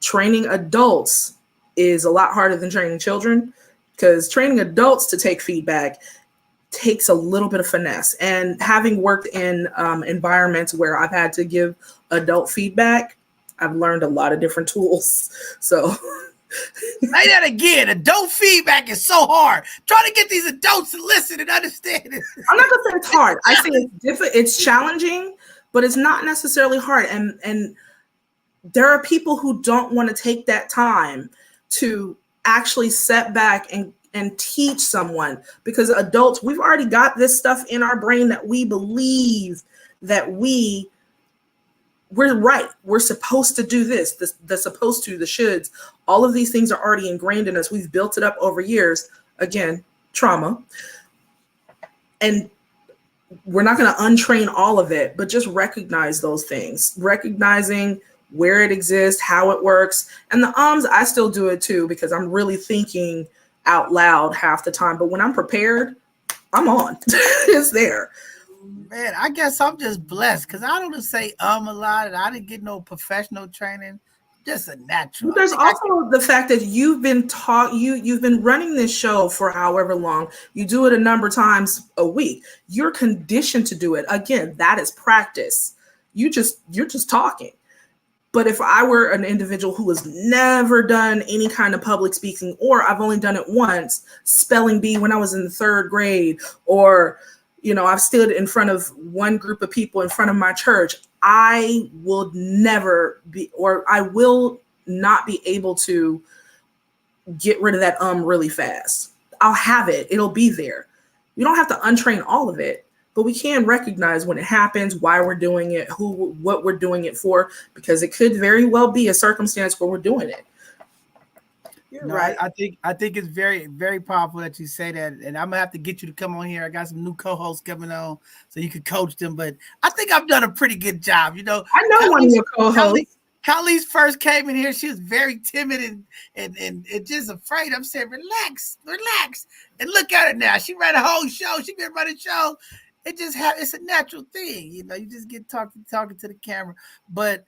Training adults is a lot harder than training children, because training adults to take feedback takes a little bit of finesse. And having worked in environments where I've had to give adult feedback, I've learned a lot of different tools. So say that again. Adult feedback is so hard. Trying to get these adults to listen and understand it. I'm not gonna say it's hard. I say it's different. It's challenging, but it's not necessarily hard. And there are people who don't want to take that time to actually set back and teach someone, because adults, we've already got this stuff in our brain that we believe that we're right. We're supposed to do this, the supposed to, the shoulds. All of these things are already ingrained in us. We've built it up over years. Again, trauma. And we're not going to untrain all of it, but just recognize those things, recognizing where it exists, how it works. And the I still do it too, because I'm really thinking out loud half the time. But when I'm prepared, I'm on. It's there. Man, I guess I'm just blessed because I don't say a lot, and I didn't get no professional training. Just a natural. There's also the fact that you've been you've been running this show for however long. You do it a number of times a week. You're conditioned to do it. Again, that is practice. You're just talking. But if I were an individual who has never done any kind of public speaking, or I've only done it once, spelling bee when I was in the 3rd grade, or I've stood in front of one group of people in front of my church, I will never be, or I will not be able to get rid of that really fast. I'll have it. It'll be there. We don't have to untrain all of it, but we can recognize when it happens, why we're doing it, what we're doing it for, because it could very well be a circumstance where we're doing it. You're right. I think it's very, very powerful that you say that, and I'm gonna have to get you to come on here. I got some new co-hosts coming on, so you can coach them. But I think I've done a pretty good job. I know one of your co-hosts. Kylie's first came in here. She was very timid and just afraid. I'm saying, relax, and look at her now. She ran a whole show. She been running a show. It's a natural thing. You just get talking to the camera, but.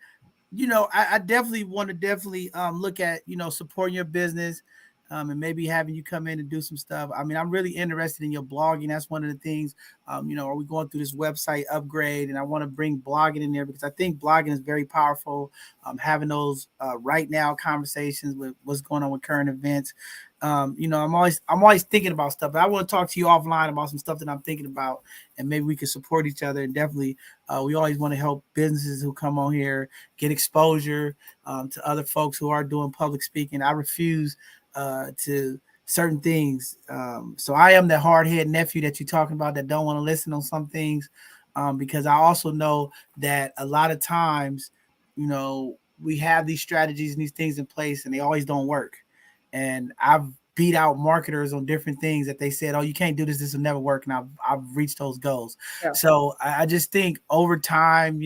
I definitely want to look at, supporting your business and maybe having you come in and do some stuff. I mean, I'm really interested in your blogging. That's one of the things, are we going through this website upgrade? And I want to bring blogging in there because I think blogging is very powerful. Having those right now conversations with what's going on with current events. I'm always thinking about stuff, but I want to talk to you offline about some stuff that I'm thinking about, and maybe we can support each other. And definitely, we always want to help businesses who come on here get exposure to other folks who are doing public speaking. I refuse to certain things. So I am that hard-headed nephew that you're talking about that don't want to listen on some things, because I also know that a lot of times, we have these strategies and these things in place, and they always don't work. And I've beat out marketers on different things that they said, oh, you can't do this. This will never work. And I've reached those goals. Yeah. So I just think over time,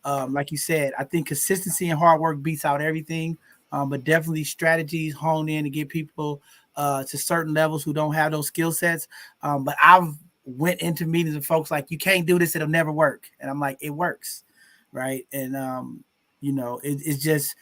like you said, I think consistency and hard work beats out everything. But definitely strategies honed in to get people to certain levels who don't have those skill sets. But I've went into meetings with folks like, you can't do this. It'll never work. And I'm like, it works. Right. And, it's just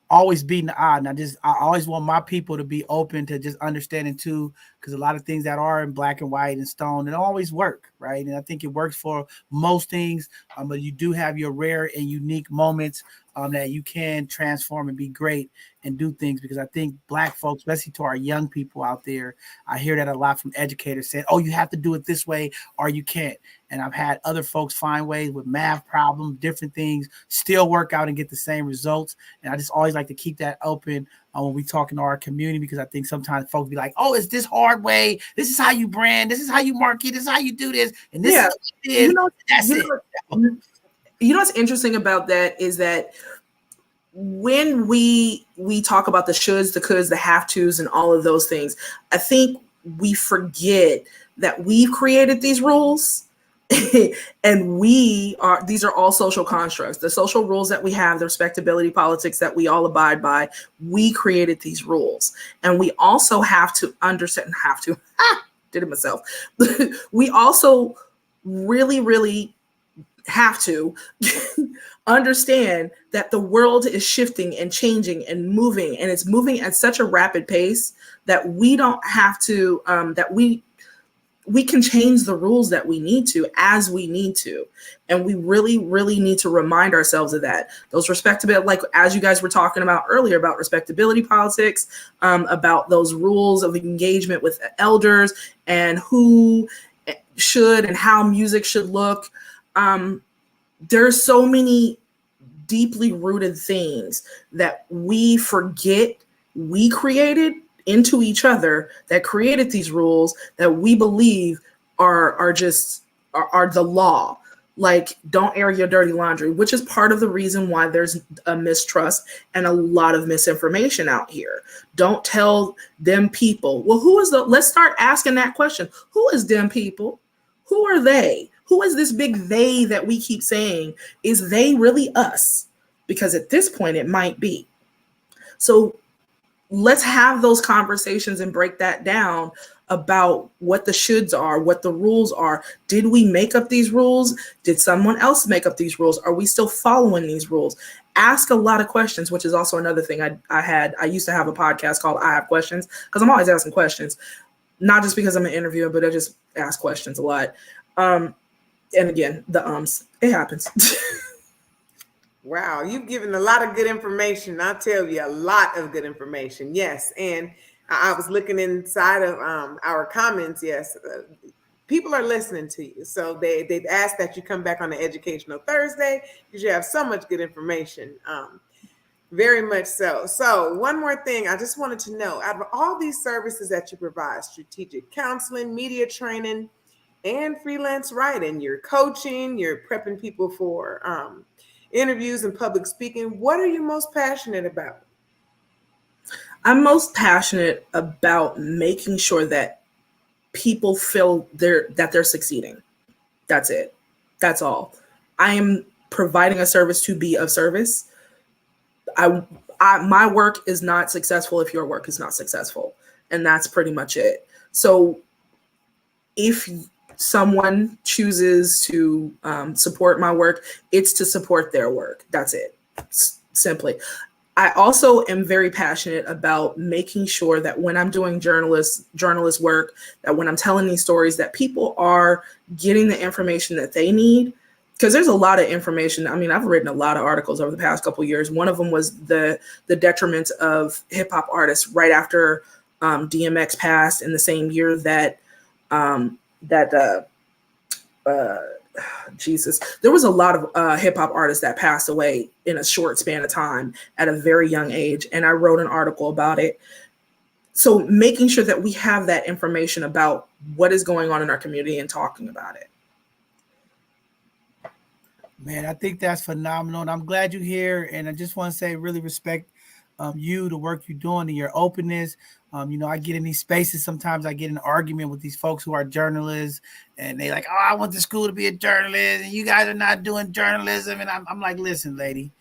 always beating the odd. And I always want my people to be open to just understanding too, because a lot of things that are in black and white and stone, it always work, right? And I think it works for most things, but you do have your rare and unique moments that you can transform and be great and do things, because I think Black folks, especially to our young people out there, I hear that a lot from educators saying, oh, you have to do it this way or you can't. And I've had other folks find ways with math problems, different things, still work out and get the same results. And I just always like to keep that open when we talking to our community, because I think sometimes folks be like, oh, it's this hard way. This is how you brand. This is how you market. This is how you do this. And this is that's it. What's interesting about that is that when we talk about the shoulds, the coulds, the have tos, and all of those things, I think we forget that we've created these rules. And these are all social constructs. The social rules that we have, the respectability politics that we all abide by, we created these rules. And we also have to understand, did it myself. We also really, really have to understand that the world is shifting and changing and moving, and it's moving at such a rapid pace that we don't have to, that we can change the rules that we need to as we need to. And we really, really need to remind ourselves of that. Those respectability, like as you guys were talking about earlier about respectability politics, about those rules of engagement with elders and who should and how music should look. There's so many deeply rooted things that we forget we created into each other, that created these rules that we believe are the law. Like, don't air your dirty laundry, which is part of the reason why there's a mistrust and a lot of misinformation out here. Don't tell them people. Well, let's start asking that question. Who is them people? Who are they? Who is this big they that we keep saying? Is they really us? Because at this point, it might be. So let's have those conversations and break that down about what the shoulds are, what the rules are. Did we make up these rules? Did someone else make up these rules? Are we still following these rules? Ask a lot of questions, which is also another thing I used to have a podcast called I Have Questions, because I'm always asking questions, not just because I'm an interviewer, but I just ask questions a lot. And again, it happens. Wow, you've given a lot of good information. I'll tell you, a lot of good information. Yes, and I was looking inside of our comments. Yes, people are listening to you. So they've asked that you come back on the Educational Thursday because you have so much good information. Very much so. So one more thing, I just wanted to know, out of all these services that you provide, strategic counseling, media training, and freelance writing, you're coaching, you're prepping people for interviews and public speaking, what are you most passionate about? I'm most passionate about making sure that people feel that they're succeeding. That's it. That's all. I am providing a service to be of service. My work is not successful if your work is not successful. And that's pretty much it. So if someone chooses to support my work, it's to support their work. That's it. Simply. I also am very passionate about making sure that when I'm doing journalist work, that when I'm telling these stories, that people are getting the information that they need. Because there's a lot of information. I mean, I've written a lot of articles over the past couple of years. One of them was the detriment of hip hop artists right after DMX passed in the same year that there was a lot of hip hop artists that passed away in a short span of time at a very young age. And I wrote an article about it. So making sure that we have that information about what is going on in our community and talking about it. Man, I think that's phenomenal. And I'm glad you're here. And I just want to say, really respect you, the work you're doing, and your openness. I get in these spaces. Sometimes I get in an argument with these folks who are journalists, and they like, oh, I went to school to be a journalist, and you guys are not doing journalism. And I'm like, listen, lady,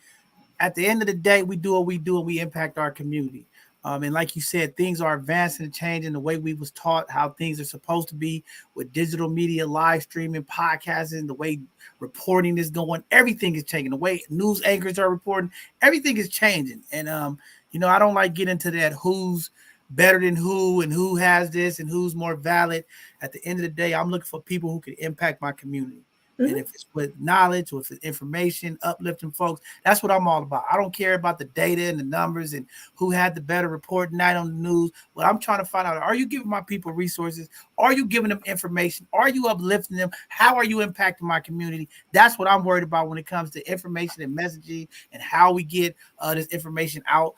at the end of the day, we do what we do, and we impact our community. And like you said, things are advancing and changing the way we was taught how things are supposed to be with digital media, live streaming, podcasting, the way reporting is going. Everything is changing. The way news anchors are reporting, everything is changing. And, I don't like get into that who's better than who and who has this and who's more valid. At the end of the day, I'm looking for people who can impact my community. Mm-hmm. And if it's with knowledge or if it's information, uplifting folks, that's what I'm all about. I don't care about the data and the numbers and who had the better report night on the news. What I'm trying to find out, are you giving my people resources? Are you giving them information? Are you uplifting them? How are you impacting my community? That's what I'm worried about when it comes to information and messaging and how we get this information out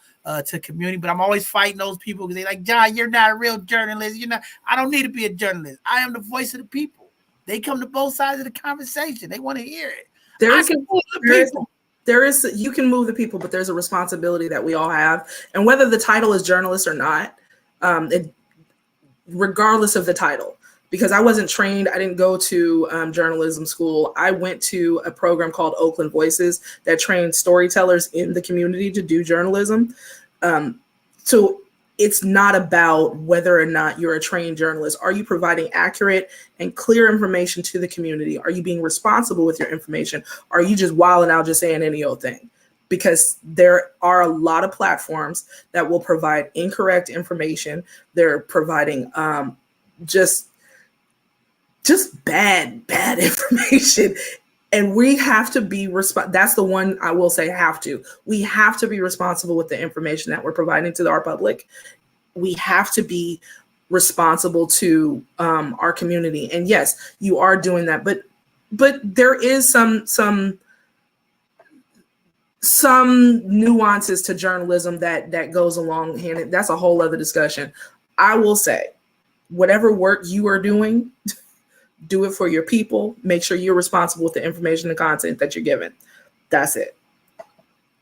to community. But I'm always fighting those people because they're like, John, you're not a real journalist. I don't need to be a journalist. I am the voice of the people. They come to both sides of the conversation. They want to hear it. You can move the people, but there's a responsibility that we all have. And whether the title is journalist or not, regardless of the title, because I wasn't trained, I didn't go to journalism school. I went to a program called Oakland Voices that trained storytellers in the community to do journalism. So it's not about whether or not you're a trained journalist. Are you providing accurate and clear information to the community? Are you being responsible with your information? Are you just wilding out, just saying any old thing? Because there are a lot of platforms that will provide incorrect information. They're providing just bad information. And we have to be that's the one I will say we have to be responsible with the information that we're providing to our public. We have to be responsible to our community. And yes, you are doing that, but there is some nuances to journalism that goes along hand. That's a whole other discussion. I will say, whatever work you are doing, do it for your people. Make sure you're responsible with the information and content that you're given. That's it.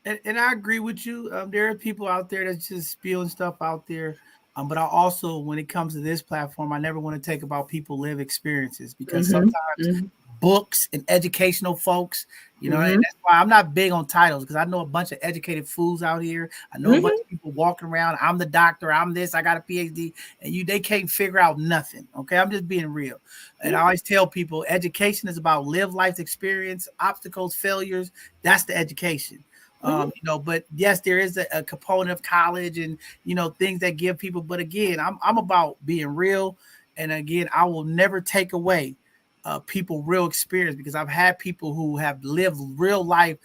And I agree with you. There are people out there that's just spewing stuff out there. But I also, when it comes to this platform, I never want to take about people live experiences, because sometimes books and educational folks, and that's why I'm not big on titles, because I know a bunch of educated fools out here. I know a bunch of people walking around. I'm the doctor. I'm this. I got a PhD, and they can't figure out nothing. Okay, I'm just being real. And I always tell people, education is about live life experience, obstacles, failures. That's the education. But yes, there is a component of college and things that give people. But again, I'm about being real, and again, I will never take away people real experience, because I've had people who have lived real life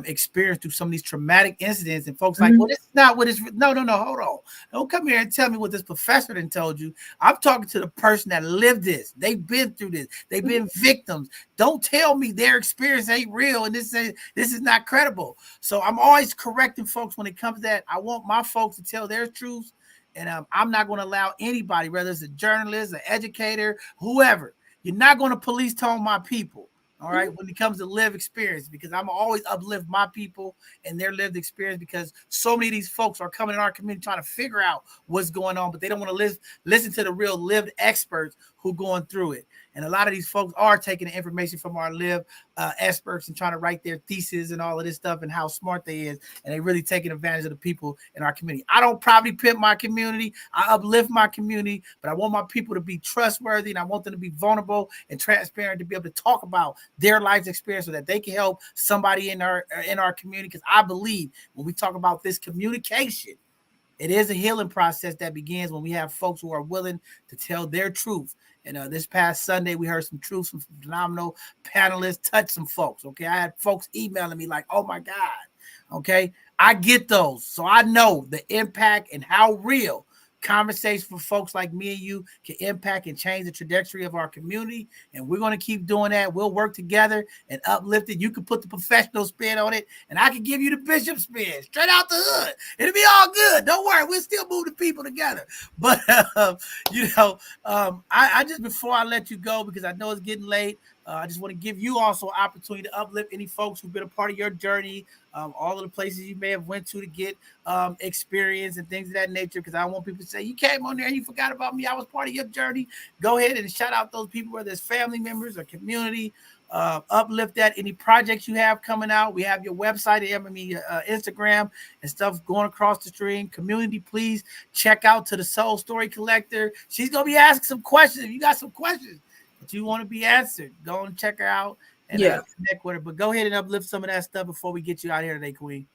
experience through some of these traumatic incidents, and folks like, well, this is not what it's. No, hold on. Don't come here and tell me what this professor done told you. I'm talking to the person that lived this. They've been through this. They've been victims. Don't tell me their experience ain't real and this is not credible. So I'm always correcting folks when it comes to that. I want my folks to tell their truths, and I'm not going to allow anybody, whether it's a journalist, an educator, whoever. You're not going to police tone my people. All right, when it comes to live experience, because I'm always uplift my people and their lived experience, because so many of these folks are coming in our community trying to figure out what's going on, but they don't want to listen to the real lived experts who going through it. And a lot of these folks are taking the information from our live experts and trying to write their thesis and all of this stuff and how smart they is. And they really taking advantage of the people in our community. I don't probably pimp my community. I uplift my community, but I want my people to be trustworthy, and I want them to be vulnerable and transparent, to be able to talk about their life's experience so that they can help somebody in our community. Because I believe when we talk about this communication, it is a healing process that begins when we have folks who are willing to tell their truth. And this past Sunday, we heard some truths from phenomenal panelists, touch some folks. Okay, I had folks emailing me like, oh my God. Okay, I get those. So I know the impact and how real conversation for folks like me and you can impact and change the trajectory of our community. And we're going to keep doing that. We'll work together and uplift it. You can put the professional spin on it, and I can give you the bishop spin straight out the hood. It'll be all good. Don't worry. We'll still move the people together. But, I just, before I let you go, because I know it's getting late, I just want to give you also an opportunity to uplift any folks who've been a part of your journey, all of the places you may have went to get experience and things of that nature, because I want people to say, you came on there and you forgot about me. I was part of your journey. Go ahead and shout out those people, whether it's family members or community. Uplift that. Any projects you have coming out. We have your website, Instagram and stuff going across the stream. Community, please check out to the Soul Story Collector. She's going to be asking some questions. If you got some questions that you want to be answered, go and check her out and connect with her. But go ahead and uplift some of that stuff before we get you out here today, Queen.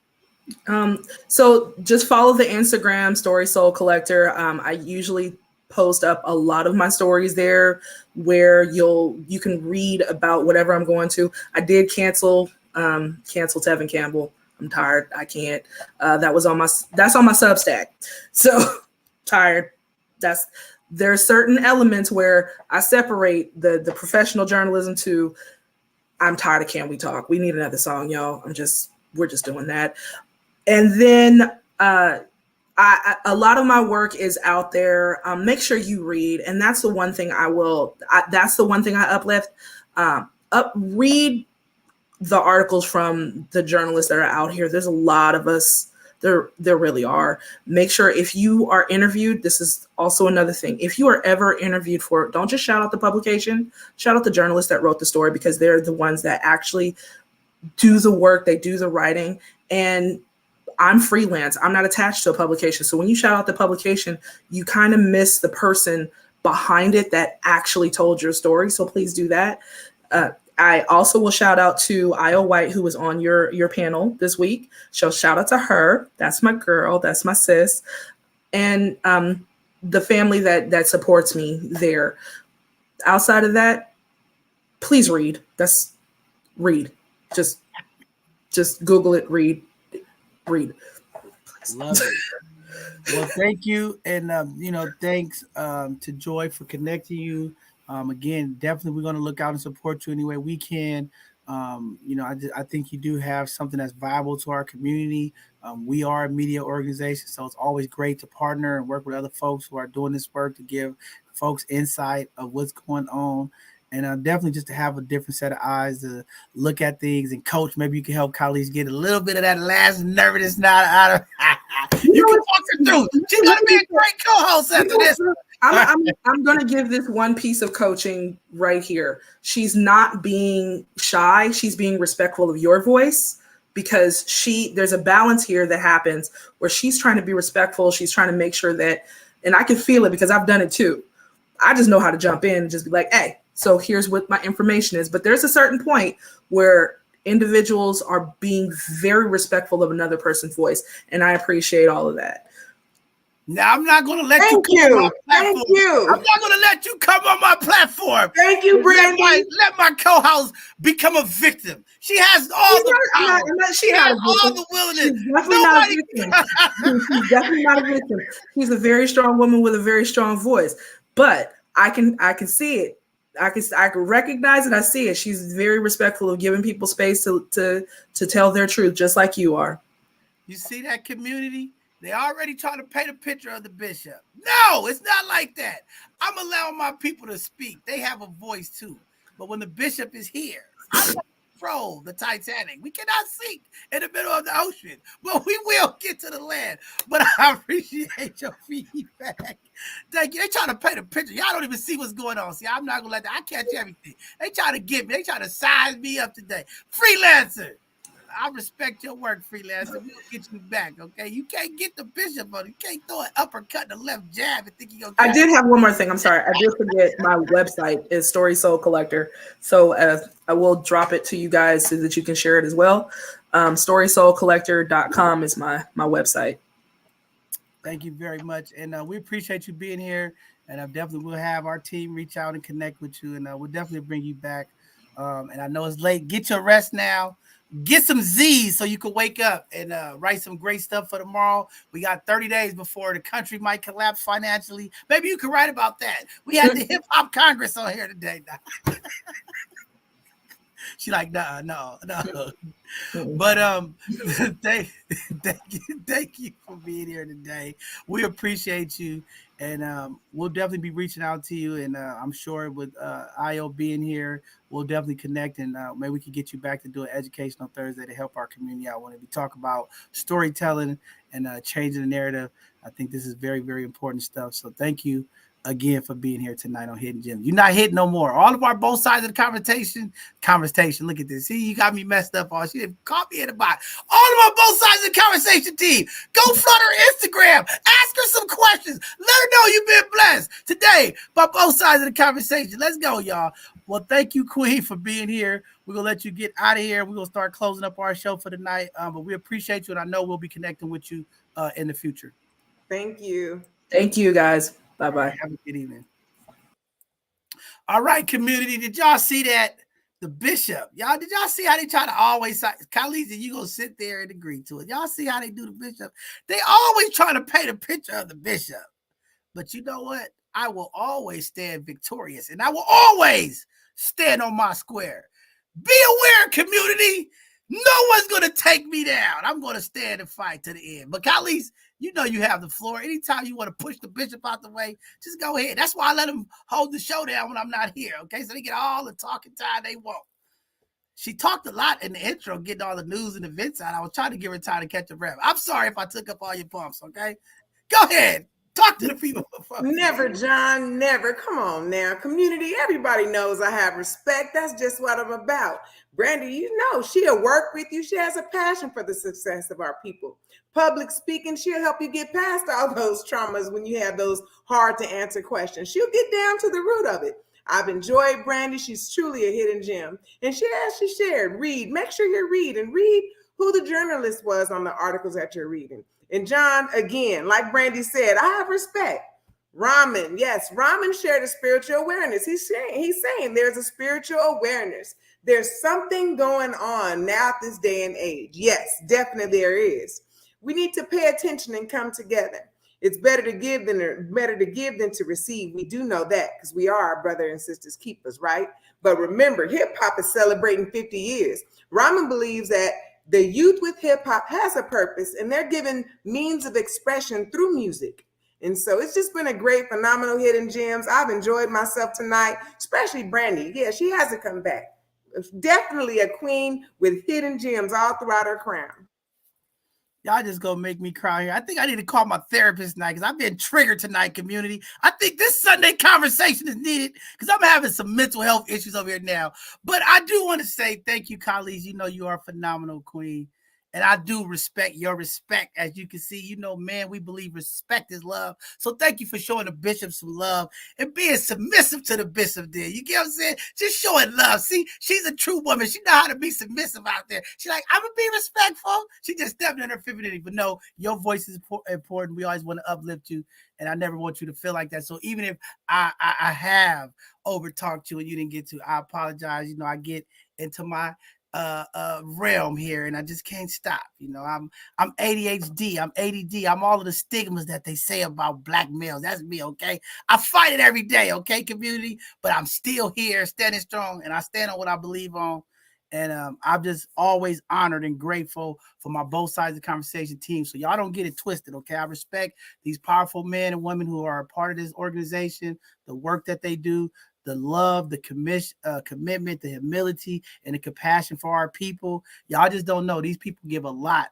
So just follow the Instagram Story Soul Collector. I usually post up a lot of my stories there where you can read about whatever I'm going to. I did cancel Tevin Campbell. I'm tired. I can't. That's on my Substack. So tired. There are certain elements where I separate the professional journalism to I'm tired of Can We Talk? We need another song, y'all. We're just doing that. And then a lot of my work is out there. Make sure you read. And that's the one thing that's the one thing I uplift. Read the articles from the journalists that are out here. There's a lot of us. There really are. Make sure if you are interviewed, this is also another thing. If you are ever interviewed don't just shout out the publication, shout out the journalists that wrote the story, because they're the ones that actually do the work, they do the writing. And I'm freelance. I'm not attached to a publication. So when you shout out the publication, you kind of miss the person behind it that actually told your story. So please do that. I also will shout out to Io White, who was on your panel this week. So shout out to her. That's my girl. That's my sis. And the family that supports me there. Outside of that, please read. Read. Just Google it, read. Love it. Well, thank you. And, thanks to Joy for connecting you. Again, definitely we're going to look out and support you any way we can. I think you do have something that's viable to our community. We are a media organization, so it's always great to partner and work with other folks who are doing this work to give folks insight of what's going on. And definitely just to have a different set of eyes to look at things. And Coach, maybe you can help colleagues get a little bit of that last nervousness out of you can walk her through. She's going to be a great co-host after this. I'm going to give this one piece of coaching right here. She's not being shy. She's being respectful of your voice, because there's a balance here that happens where she's trying to be respectful. She's trying to make sure that, and I can feel it because I've done it too. I just know how to jump in and just be like, hey, so here's what my information is. But there's a certain point where individuals are being very respectful of another person's voice. And I appreciate all of that. Now, I'm not going to let Thank you come on my Thank platform. you. I'm not going to let you come on my platform. Thank you, Brandy. Let my co-host become a victim. She has all the power. She has all the willingness. She's definitely not a victim. She's a very strong woman with a very strong voice. But I can see it. I can recognize it. I see it. She's very respectful of giving people space to tell their truth, just like you are. You see that community? They already trying to paint a picture of the bishop. No, it's not like that. I'm allowing my people to speak. They have a voice too. But when the bishop is here, I control the Titanic. We cannot sink in the middle of the ocean, but we will get to the land. But I appreciate your feedback. Thank you. They trying to paint a picture. Y'all don't even see what's going on. See, I'm not going to let that. I catch everything. They trying to get me. They trying to size me up today. Freelancer. I respect your work, Freelancer. We'll get you back, okay? You can't get the bishop on it. You can't throw an uppercut and a left jab and think you're going to. I did have one more thing. I'm sorry. I did forget my website is Story Soul Collector. So I will drop it to you guys so that you can share it as well. StorySoulCollector.com is my website. Thank you very much. And we appreciate you being here. And I definitely will have our team reach out and connect with you. And we'll definitely bring you back. And I know it's late. Get your rest now. Get some Z's so you can wake up and write some great stuff for tomorrow. We got 30 days before the country might collapse financially. Maybe you can write about that. We had the Hip Hop Congress on here today. She like, no. But thank you for being here today. We appreciate you, and we'll definitely be reaching out to you. And I'm sure with Io being here, we'll definitely connect, and maybe we can get you back to do an educational Thursday to help our community out. When we talk about storytelling and changing the narrative, I think this is very, very important stuff. So thank you again for being here tonight on Hidden Gems. You're not hidden no more. All of our both sides of the conversation. Look at this. See, you got me messed up. She didn't caught me in the box. All of our both sides of the conversation team. Go flood her Instagram. Ask her some questions. Let her know you've been blessed today by both sides of the conversation. Let's go, y'all. Well, thank you, Queen, for being here. We're going to let you get out of here. We're going to start closing up our show for the night. But we appreciate you, and I know we'll be connecting with you in the future. Thank you. Thank you, guys. Bye-bye. Have a good evening. All right, community. Did y'all see that? The bishop. Did y'all see how they try to always Khaleesi, you gonna sit there and agree to it. Y'all see how they do the bishop? They always trying to paint a picture of the bishop. But you know what? I will always stand victorious, and I will always stand on my square. Be aware, community. No one's going to take me down. I'm going to stand and fight to the end. But Khaleesi, you know you have the floor. Anytime you want to push the bishop out the way, just go ahead. That's why I let them hold the show down when I'm not here, okay? So they get all the talking time they want. She talked a lot in the intro, getting all the news and events out. I was trying to give her time to catch a breath. I'm sorry if I took up all your pumps, okay? Go ahead. Talk to the people. Never, John, never. Come on now. Community, everybody knows I have respect. That's just what I'm about. Brandy, you know, she'll work with you. She has a passion for the success of our people. Public speaking, she'll help you get past all those traumas when you have those hard to answer questions. She'll get down to the root of it. I've enjoyed Brandy. She's truly a hidden gem. And she, as she shared, read. Make sure you read and read who the journalist was on the articles that you're reading. And John, again, like Brandy said, I have respect. Ramen, yes, Ramen shared a spiritual awareness. He's saying there's a spiritual awareness. There's something going on now at this day and age. Yes, definitely there is. We need to pay attention and come together. It's better to give than to receive. We do know that because we are our brother and sisters keepers, right? But remember, hip hop is celebrating 50 years. Ramen believes that the youth with hip hop has a purpose, and they're given means of expression through music. And so it's just been a great, phenomenal hidden gems. I've enjoyed myself tonight, especially Brandy. Yeah, she hasn't come back. Definitely a queen with hidden gems all throughout her crown. Y'all just gonna make me cry here. I think I need to call my therapist tonight because I've been triggered tonight, community. I think this Sunday conversation is needed because I'm having some mental health issues over here now. But I do want to say thank you, colleagues. You know you are a phenomenal queen. And I do respect your respect. As you can see, you know, man, we believe respect is love. So thank you for showing the bishop some love and being submissive to the bishop there. You get what I'm saying? Just showing love. See, she's a true woman. She know how to be submissive out there. She's like, I'm going to be respectful. She just stepped in her femininity. But no, your voice is important. We always want to uplift you. And I never want you to feel like that. So even if I have over-talked you and you didn't get to, I apologize. You know, I get into my realm here and I just can't stop. You know, I'm ADHD, I'm ADD, I'm all of the stigmas that they say about black males. That's me, okay? I fight it every day, okay, community? But I'm still here, standing strong, and I stand on what I believe on. And I'm just always honored and grateful for my both sides of the conversation team. So y'all don't get it twisted, okay? I respect these powerful men and women who are a part of this organization, the work that they do, the love, the commitment, the humility, and the compassion for our people. Y'all just don't know. These people give a lot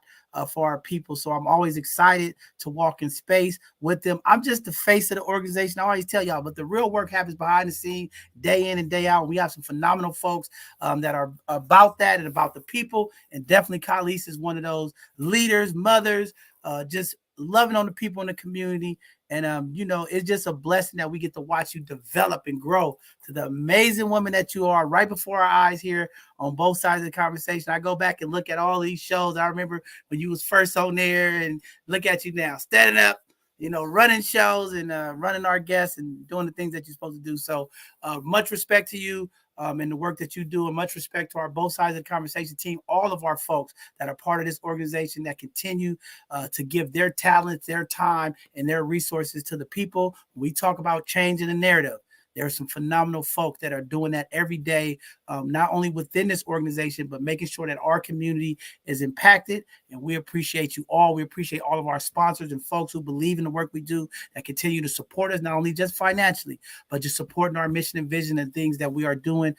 for our people. So I'm always excited to walk in space with them. I'm just the face of the organization. I always tell y'all, but the real work happens behind the scene, day in and day out. We have some phenomenal folks that are about that and about the people. And definitely Khalees is one of those leaders, mothers, just loving on the people in the community. And, you know, it's just a blessing that we get to watch you develop and grow to the amazing woman that you are right before our eyes here on both sides of the conversation. I go back and look at all these shows. I remember when you was first on there and look at you now, standing up, you know, running shows and running our guests and doing the things that you're supposed to do. So much respect to you. And the work that you do, and much respect to our both sides of the conversation team, all of our folks that are part of this organization that continue to give their talents, their time, and their resources to the people. We talk about changing the narrative. There are some phenomenal folk that are doing that every day, not only within this organization, but making sure that our community is impacted. And we appreciate you all. We appreciate all of our sponsors and folks who believe in the work we do, that continue to support us, not only just financially, but just supporting our mission and vision and things that we are doing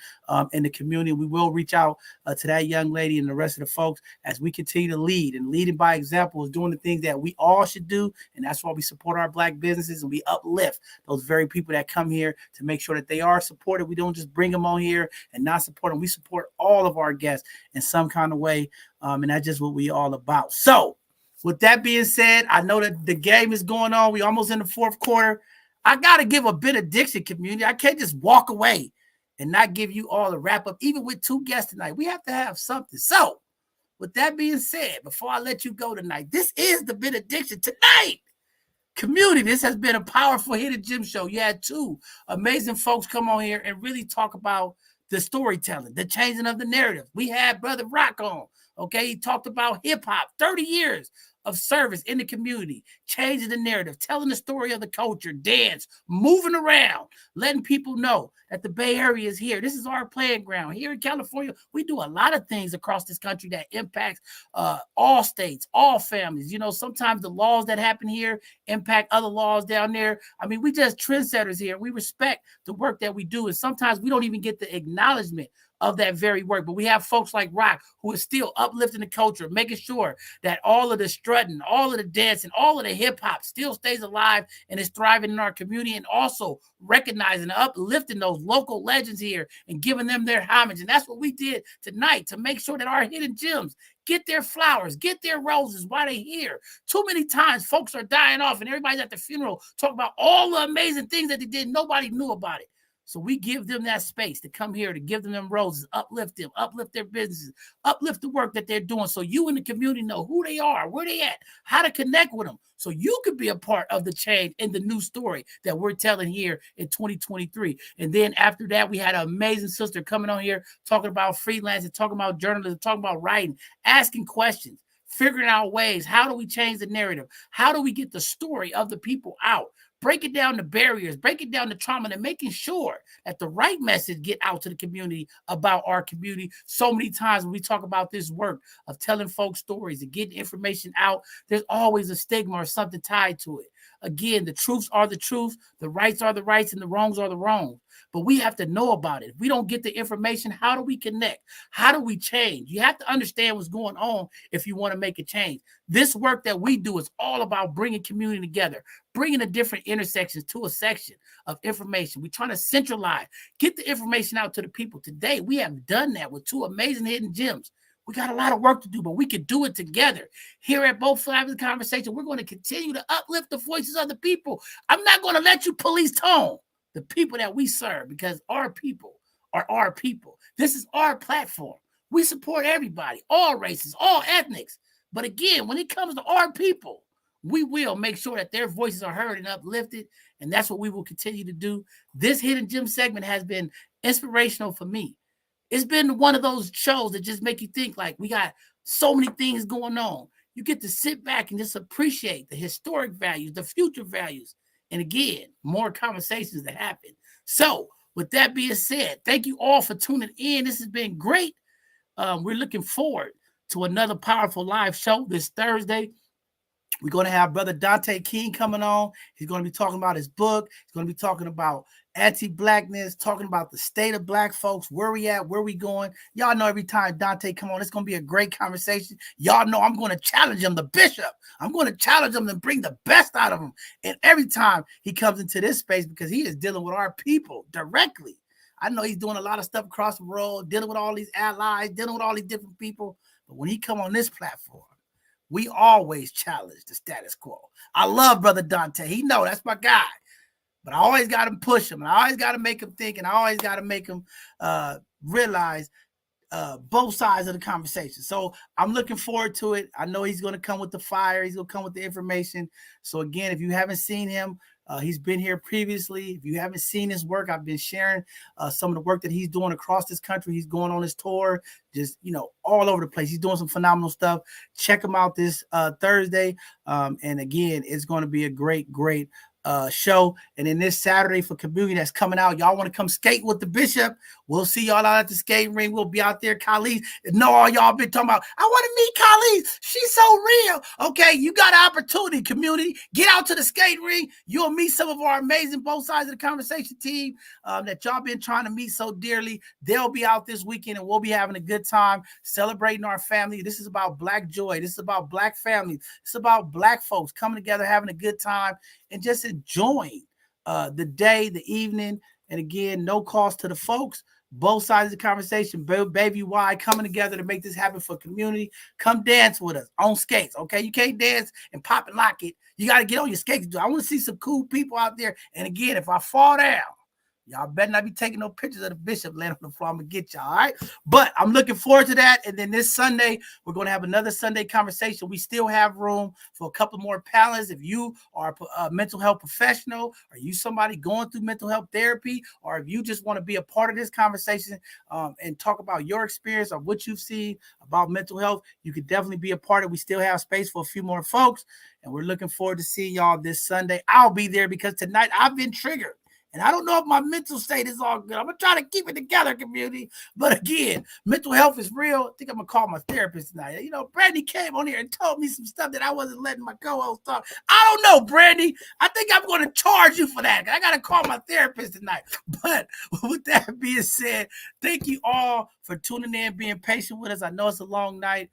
in the community. We will reach out to that young lady and the rest of the folks as we continue to lead. And leading by example is doing the things that we all should do. And that's why we support our Black businesses and we uplift those very people that come here to make sure that they are supported. We don't just bring them on here and not support them. We support all of our guests in some kind of way. And that's just what we all about. So with that being said, I know that the game is going on. We almost in the fourth quarter. I got to give a benediction, community. I can't just walk away and not give you all a wrap up, even with two guests tonight. We have to have something. So with that being said, before I let you go tonight, this is the benediction tonight. Community, this has been a powerful Hidden Gem show. You had two amazing folks come on here and really talk about the storytelling, the changing of the narrative. We had Brother Rock on, okay? He talked about hip-hop, 30 years of service in the community, changing the narrative, telling the story of the culture, dance, moving around, letting people know that the Bay Area is here. This is our playing ground. Here in California, we do a lot of things across this country that impacts all states, all families. You know, sometimes the laws that happen here impact other laws down there. I mean, we just trendsetters here. We respect the work that we do. And sometimes we don't even get the acknowledgement of that very work. But we have folks like Rock who is still uplifting the culture, making sure that all of the strutting, all of the dancing, all of the hip hop still stays alive and is thriving in our community, and also recognizing and uplifting those local legends here and giving them their homage. And that's what we did tonight to make sure that our hidden gems get their flowers, get their roses while they're here. Too many times folks are dying off and everybody's at the funeral talking about all the amazing things that they did. Nobody knew about it. So we give them that space to come here, to give them roses, uplift them, uplift their businesses, uplift the work that they're doing, so you in the community know who they are, where they at, how to connect with them, so you could be a part of the change in the new story that we're telling here in 2023. And then after that, we had an amazing sister coming on here talking about freelancing, talking about journalism, talking about writing, asking questions, figuring out ways. How do we change the narrative? How do we get the story of the people out? Breaking down the barriers, breaking down the trauma, and making sure that the right message get out to the community about our community. So many times when we talk about this work of telling folks stories and getting information out, there's always a stigma or something tied to it. Again, the truths are the truth, the rights are the rights, and the wrongs are the wrongs. But we have to know about it. If we don't get the information, how do we connect? How do we change? You have to understand what's going on if you want to make a change. This work that we do is all about bringing community together, bringing the different intersections to a section of information. We're trying to centralize, get the information out to the people. Today, we have done that with 2 amazing hidden gems. We got a lot of work to do, but we can do it together. Here at Both Sides of the Conversation, we're going to continue to uplift the voices of the people. I'm not going to let you police tone the people that we serve, because our people are our people. This is our platform. We support everybody, all races, all ethnics. But again, when it comes to our people, we will make sure that their voices are heard and uplifted, and that's what we will continue to do. This Hidden Gem segment has been inspirational for me. It's been one of those shows that just make you think, like, we got so many things going on. You get to sit back and just appreciate the historic values, the future values, and again, more conversations that happen. So with that being said, thank you all for tuning in. This has been great. We're looking forward to another powerful live show this Thursday. We're going to have Brother Dante King coming on. He's going to be talking about his book. He's going to be talking about anti-blackness, talking about the state of Black folks, where we at, where we going. Y'all know every time Dante come on, it's going to be a great conversation. Y'all know I'm going to challenge him, the bishop. I'm going to challenge him and bring the best out of him. And every time he comes into this space, because he is dealing with our people directly. I know he's doing a lot of stuff across the world, dealing with all these allies, dealing with all these different people. But when he come on this platform, we always challenge the status quo. I love Brother Dante. He know that's my guy. But I always got to push him. And I always got to make him think. And I always got to make him realize both sides of the conversation. So I'm looking forward to it. I know he's going to come with the fire. He's going to come with the information. So again, if you haven't seen him, he's been here previously. If you haven't seen his work, I've been sharing some of the work that he's doing across this country. He's going on his tour, just, all over the place. He's doing some phenomenal stuff. Check him out this Thursday. And again, it's going to be a great show. And then this Saturday for community that's coming out, y'all want to come skate with the bishop, we'll see y'all out at the skating ring. We'll be out there. Khalid, all y'all been talking about, I want to meet Khalid, she's so real. Okay, you got an opportunity, community. Get out to the skate ring. You'll meet some of our amazing Both Sides of the Conversation team that y'all been trying to meet so dearly. They'll be out this weekend, and we'll be having a good time celebrating our family. This is about Black joy. This is about Black family. It's about Black folks coming together, having a good time, and just enjoying the day, the evening. And again, no cost to the folks. Both Sides of the Conversation, Baby Y, coming together to make this happen for community. Come dance with us on skates, okay? You can't dance and pop and lock it. You got to get on your skates. I want to see some cool people out there. And again, if I fall down, y'all better not be taking no pictures of the bishop laying on the floor. I'm going to get y'all, all right? But I'm looking forward to that. And then this Sunday, we're going to have another Sunday conversation. We still have room for a couple more panelists. If you are a mental health professional, or you somebody going through mental health therapy, or if you just want to be a part of this conversation and talk about your experience or what you've seen about mental health, you could definitely be a part of it. We still have space for a few more folks. And we're looking forward to seeing y'all this Sunday. I'll be there because tonight I've been triggered. And I don't know if my mental state is all good. I'm going to try to keep it together, community. But again, mental health is real. I think I'm going to call my therapist tonight. You know, Brandy came on here and told me some stuff that I wasn't letting my co-host talk. I don't know, Brandy. I think I'm going to charge you for that. I got to call my therapist tonight. But with that being said, thank you all for tuning in, being patient with us. I know it's a long night.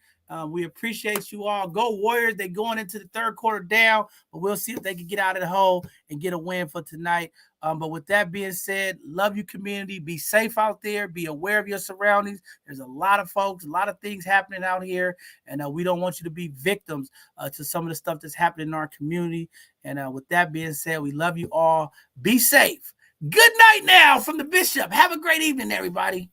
We appreciate you all. Go Warriors. They're going into the third quarter down, but we'll see if they can get out of the hole and get a win for tonight. But with that being said, love you, community. Be safe out there. Be aware of your surroundings. There's a lot of folks, a lot of things happening out here, and we don't want you to be victims to some of the stuff that's happening in our community. And with that being said, we love you all. Be safe. Good night now from the Bishop. Have a great evening, everybody.